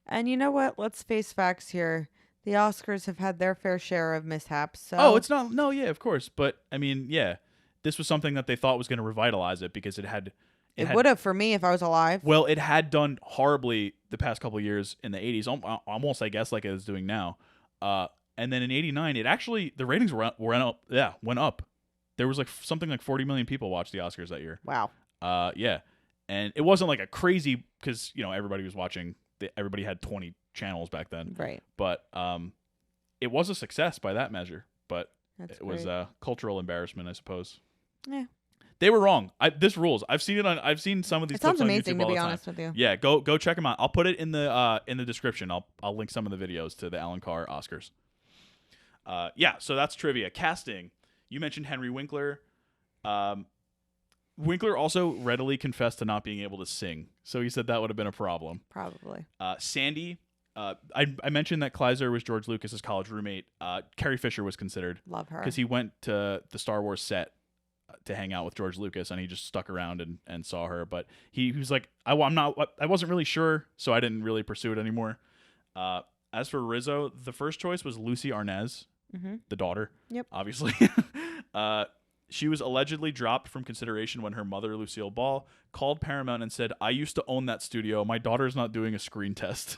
S1: And you know what? Let's face facts here. The Oscars have had their fair share of mishaps. So.
S2: Oh, it's not. No, yeah, of course. But I mean, yeah, this was something that they thought was going to revitalize it because it
S1: would have for me if I was alive.
S2: Well, it had done horribly the past couple of years in the 80s, almost, I guess, like it is doing now. And then in 89, it actually, the ratings went up. Yeah, went up. There was like something like 40 million people watched the Oscars that year.
S1: Wow.
S2: Yeah. And it wasn't like a crazy, because, everybody was watching. Everybody had 20 channels back then.
S1: Right.
S2: But it was a success by that measure. But
S1: That's
S2: it was a cultural embarrassment, I suppose.
S1: Yeah.
S2: They were wrong. This rules. I've seen some of these.
S1: It sounds
S2: clips on
S1: amazing,
S2: YouTube
S1: to
S2: all
S1: be
S2: the time.
S1: honest with you.
S2: Yeah, go check them out. I'll put it in the description. I'll link some of the videos to the Allan Carr Oscars. Yeah, so that's trivia. Casting. You mentioned Henry Winkler. Winkler also readily confessed to not being able to sing, so he said that would have been a problem.
S1: Probably.
S2: Sandy. I mentioned that Kleiser was George Lucas's college roommate. Carrie Fisher was considered.
S1: Love her.
S2: Because he went to the Star Wars set to hang out with George Lucas, and he just stuck around and saw her. But he was like, I wasn't really sure, so I didn't really pursue it anymore. As for Rizzo, the first choice was Lucy Arnaz, the daughter.
S1: Yep.
S2: Obviously. She was allegedly dropped from consideration when her mother, Lucille Ball, called Paramount and said, "I used to own that studio. My daughter's not doing a screen test."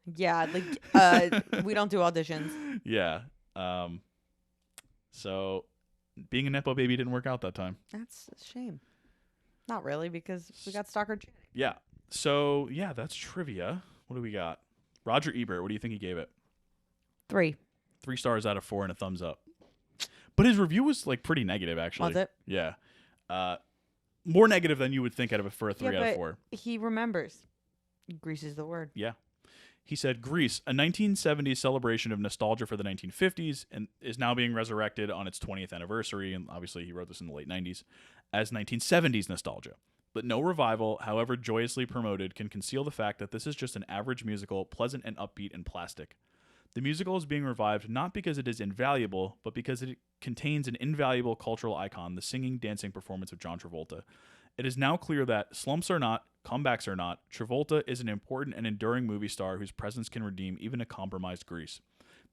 S1: Yeah, like we don't do auditions.
S2: Yeah. So being a Nepo baby didn't work out that time.
S1: That's a shame. Not really, because we got Stalker Channing.
S2: Yeah. So, yeah, that's trivia. What do we got? Roger Ebert, what do you think he gave it?
S1: 3.
S2: 3 stars out of 4 and a thumbs up. But his review was like pretty negative, actually.
S1: Was it?
S2: Yeah. More negative than you would think for a 3 out of 4.
S1: He remembers. Grease is the word.
S2: Yeah. He said, Grease, a 1970s celebration of nostalgia for the 1950s, and is now being resurrected on its 20th anniversary, and obviously he wrote this in the late 90s, as 1970s nostalgia. But no revival, however joyously promoted, can conceal the fact that this is just an average musical, pleasant and upbeat and plastic. The musical is being revived not because it is invaluable, but because it contains an invaluable cultural icon, the singing, dancing performance of John Travolta. It is now clear that, slumps or not, comebacks or not, Travolta is an important and enduring movie star whose presence can redeem even a compromised Grease.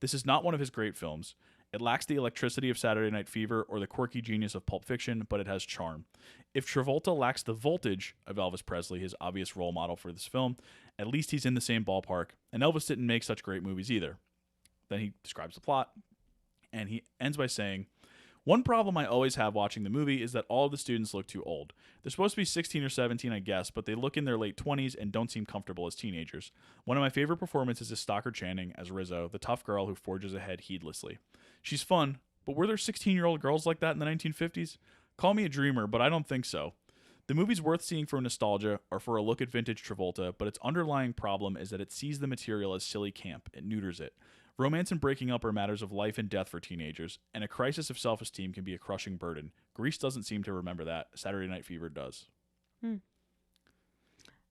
S2: This is not one of his great films. It lacks the electricity of Saturday Night Fever or the quirky genius of Pulp Fiction, but it has charm. If Travolta lacks the voltage of Elvis Presley, his obvious role model for this film, at least he's in the same ballpark, and Elvis didn't make such great movies either. Then he describes the plot, and he ends by saying, "One problem I always have watching the movie is that all of the students look too old. They're supposed to be 16 or 17, I guess, but they look in their late 20s and don't seem comfortable as teenagers. One of my favorite performances is Stockard Channing as Rizzo, the tough girl who forges ahead heedlessly. She's fun, but were there 16-year-old girls like that in the 1950s? Call me a dreamer, but I don't think so. The movie's worth seeing for nostalgia or for a look at vintage Travolta, but its underlying problem is that it sees the material as silly camp. It neuters it. Romance and breaking up are matters of life and death for teenagers, and a crisis of self-esteem can be a crushing burden. Grease doesn't seem to remember that. Saturday Night Fever does."
S1: I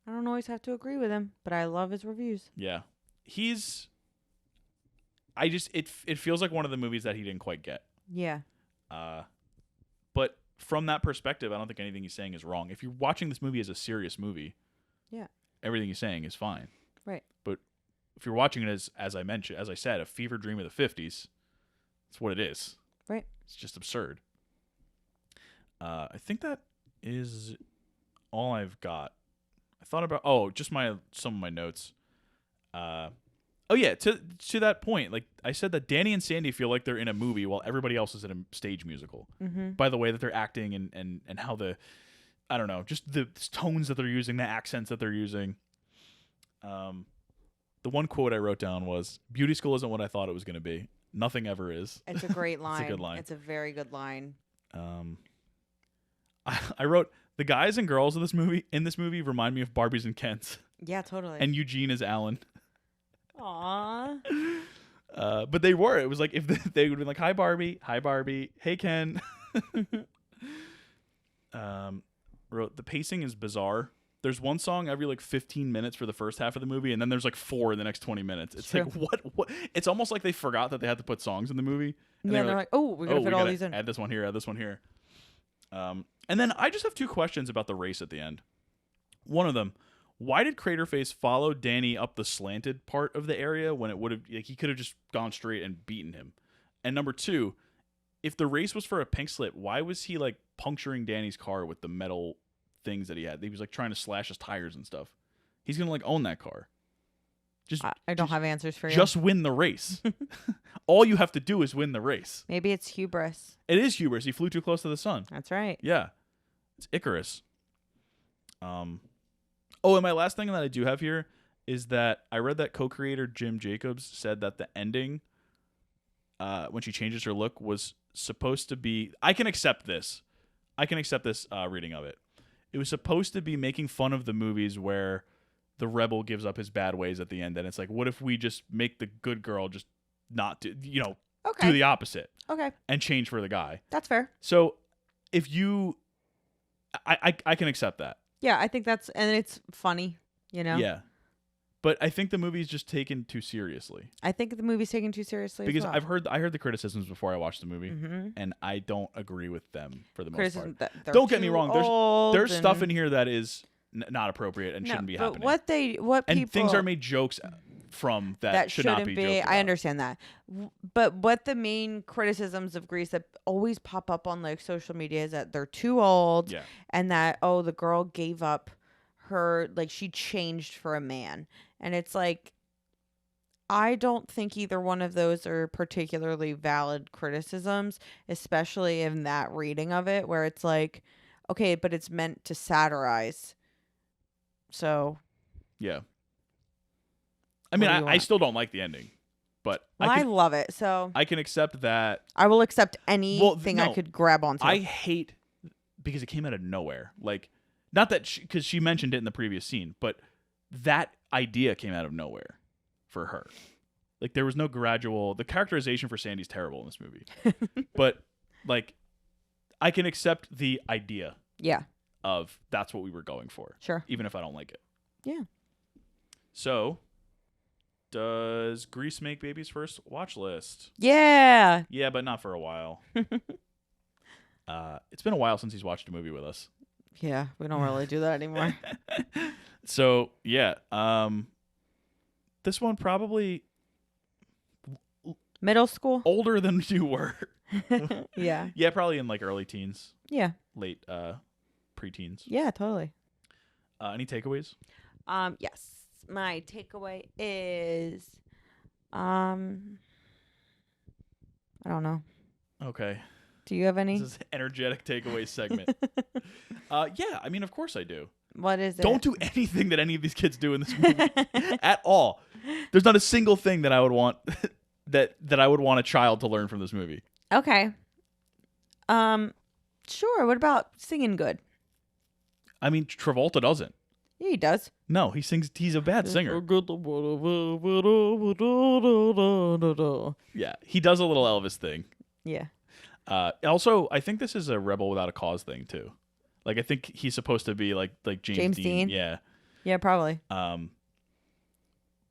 S1: don't always have to agree with him, but I love his reviews.
S2: Yeah. he's. It feels like one of the movies that he didn't quite get.
S1: Yeah.
S2: But from that perspective, I don't think anything he's saying is wrong. If you're watching this movie as a serious movie,
S1: Yeah.
S2: everything he's saying is fine.
S1: Right.
S2: But if you're watching it as I said, a fever dream of the 50s, that's what it is.
S1: Right.
S2: It's just absurd. I think that is all I've got. I thought about some of my notes. Oh yeah, to that point, like I said, that Danny and Sandy feel like they're in a movie while everybody else is in a stage musical.
S1: Mm-hmm.
S2: By the way that they're acting and how I don't know, just the tones that they're using, the accents that they're using. The one quote I wrote down was, "Beauty school isn't what I thought it was going to be. Nothing ever is."
S1: It's a great line.
S2: It's a good line.
S1: It's a very good line.
S2: I wrote, the guys and girls in this movie remind me of Barbies and Kens.
S1: Yeah, totally.
S2: And Eugene is Allan.
S1: Aww.
S2: But they were. It was like if they would be like, "Hi Barbie, hey Ken." Wrote, the pacing is bizarre. There's one song every like 15 minutes for the first half of the movie, and then there's like 4 in the next 20 minutes. It's
S1: True.
S2: like what? It's almost like they forgot that they had to put songs in the movie. And
S1: Yeah, they're like, "Oh, we gotta fit all these in."
S2: Add this one here. Add this one here. And then I just have 2 questions about the race at the end. One of them, why did Craterface follow Danny up the slanted part of the area when it would have, like, he could have just gone straight and beaten him? And number 2, if the race was for a pink slip, why was he like puncturing Danny's car with the metal things that he had? He was like trying to slash his tires and stuff. He's gonna like own that car.
S1: I don't have answers for you.
S2: Just win the race. All you have to do is win the race.
S1: Maybe it's hubris.
S2: It is hubris. He flew too close to the sun.
S1: That's right.
S2: Yeah. It's Icarus. Oh, and my last thing that I do have here is that I read that co-creator Jim Jacobs said that the ending, when she changes her look, was supposed to be... I can accept this reading of it. It was supposed to be making fun of the movies where the rebel gives up his bad ways at the end, and it's like, what if we just make the good girl just not do, do the opposite.
S1: Okay.
S2: And change for the guy.
S1: That's fair.
S2: So if you... I can accept that.
S1: Yeah, I think and it's funny,
S2: Yeah. But I think the movie's just taken too seriously.
S1: I think the movie's taken too seriously
S2: Because
S1: as well.
S2: I heard the criticisms before I watched the movie,
S1: Mm-hmm.
S2: and I don't agree with them for the most
S1: Criticism
S2: part.
S1: that they're
S2: Don't get me
S1: too
S2: wrong.
S1: old
S2: There's stuff
S1: and-
S2: in here that is not appropriate and shouldn't be happening.
S1: But what
S2: and
S1: people
S2: things are made jokes from that should not be joked about.
S1: I understand that. But what the main criticisms of Grease that always pop up on like social media is that they're too old,
S2: Yeah.
S1: and that the girl gave up her, like, she changed for a man. And it's like, I don't think either one of those are particularly valid criticisms, especially in that reading of it, where it's like, okay, but it's meant to satirize. So.
S2: Yeah. I mean, I still don't like the ending, but
S1: I love it. So
S2: I can accept that.
S1: I will accept anything I could grab onto.
S2: I hate because it came out of nowhere. Like, not that because she mentioned it in the previous scene, but that idea came out of nowhere for her. Like, there was no gradual. The characterization for Sandy's terrible in this movie, but like, I can accept the idea.
S1: Yeah.
S2: Of that's what we were going for.
S1: Sure.
S2: Even if I don't like it.
S1: Yeah. So,
S2: does Grease make Baby's first watch list?
S1: Yeah.
S2: Yeah, but not for a while. It's been a while since he's watched a movie with us.
S1: Yeah, we don't really do that anymore.
S2: So, yeah. This one probably...
S1: Middle school?
S2: Older than you were.
S1: Yeah.
S2: Yeah, probably in like early teens.
S1: Yeah.
S2: Late preteens.
S1: Yeah, totally.
S2: Any takeaways?
S1: Yes. My takeaway is I don't know.
S2: Okay.
S1: Do you have any?
S2: This is energetic takeaway segment. Yeah, I mean, of course I do.
S1: What is it?
S2: Don't do anything that any of these kids do in this movie at all. There's not a single thing that I would want that I would want a child to learn from this movie.
S1: Okay. Sure. What about singing good?
S2: I mean, Travolta doesn't.
S1: Yeah, he does.
S2: No, he sings. He's a bad singer. Yeah, he does a little Elvis thing.
S1: Yeah.
S2: Also, I think this is a Rebel Without a Cause thing too. Like, I think he's supposed to be like James Dean. Yeah.
S1: Yeah, probably.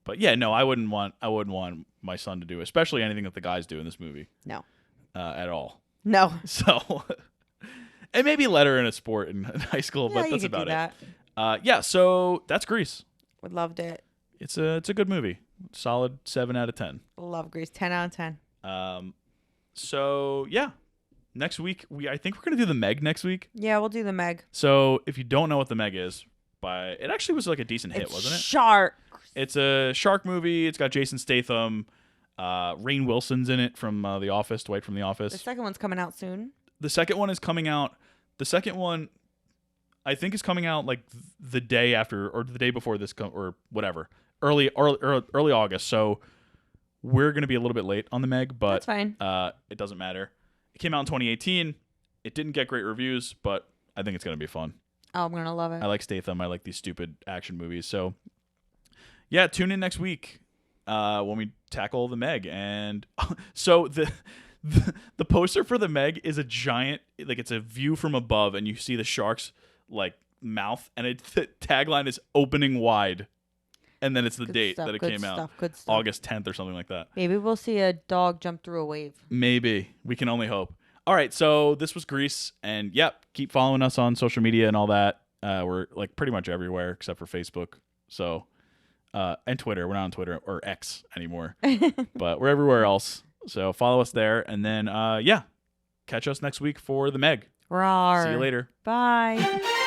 S2: But yeah, no, I wouldn't want my son to do, especially anything that the guys do in this movie.
S1: No.
S2: At all.
S1: No.
S2: So, and maybe let her in a sport in high school,
S1: Yeah,
S2: but
S1: you
S2: that's
S1: could do
S2: about
S1: that.
S2: it. Yeah, so that's Grease.
S1: Would loved it.
S2: It's a good movie. Solid 7 out of 10.
S1: Love Grease. 10 out of 10.
S2: So yeah, next week I think we're gonna do the Meg next week.
S1: Yeah, we'll do the Meg.
S2: So if you don't know what the Meg is, it actually was like a decent hit, wasn't it?
S1: Shark.
S2: It's a shark movie. It's got Jason Statham, Rainn Wilson's in it from The Office, Dwight from The Office.
S1: The second one's coming out soon.
S2: The second one is coming out. The second one, I think, is coming out like the day after or the day before this, or whatever, early August. So we're gonna be a little bit late on the Meg, but
S1: that's fine.
S2: It doesn't matter. It came out in 2018. It didn't get great reviews, but I think it's gonna be fun.
S1: Oh, I'm gonna love it.
S2: I like Statham. I like these stupid action movies. So yeah, tune in next week when we tackle the Meg. And so the poster for the Meg is a giant, like it's a view from above, and you see the shark's like mouth, and the tagline is "opening wide," and then it's the date that it came out, August 10th or something like that.
S1: Maybe we'll see a dog jump through a wave.
S2: Maybe. We can only hope. All right, so this was Grease, and yep, keep following us on social media and all that. We're like pretty much everywhere except for Facebook. So, and Twitter. We're not on Twitter or X anymore, but we're everywhere else. So follow us there, and then yeah, catch us next week for the Meg.
S1: Rawr.
S2: See you later.
S1: Bye.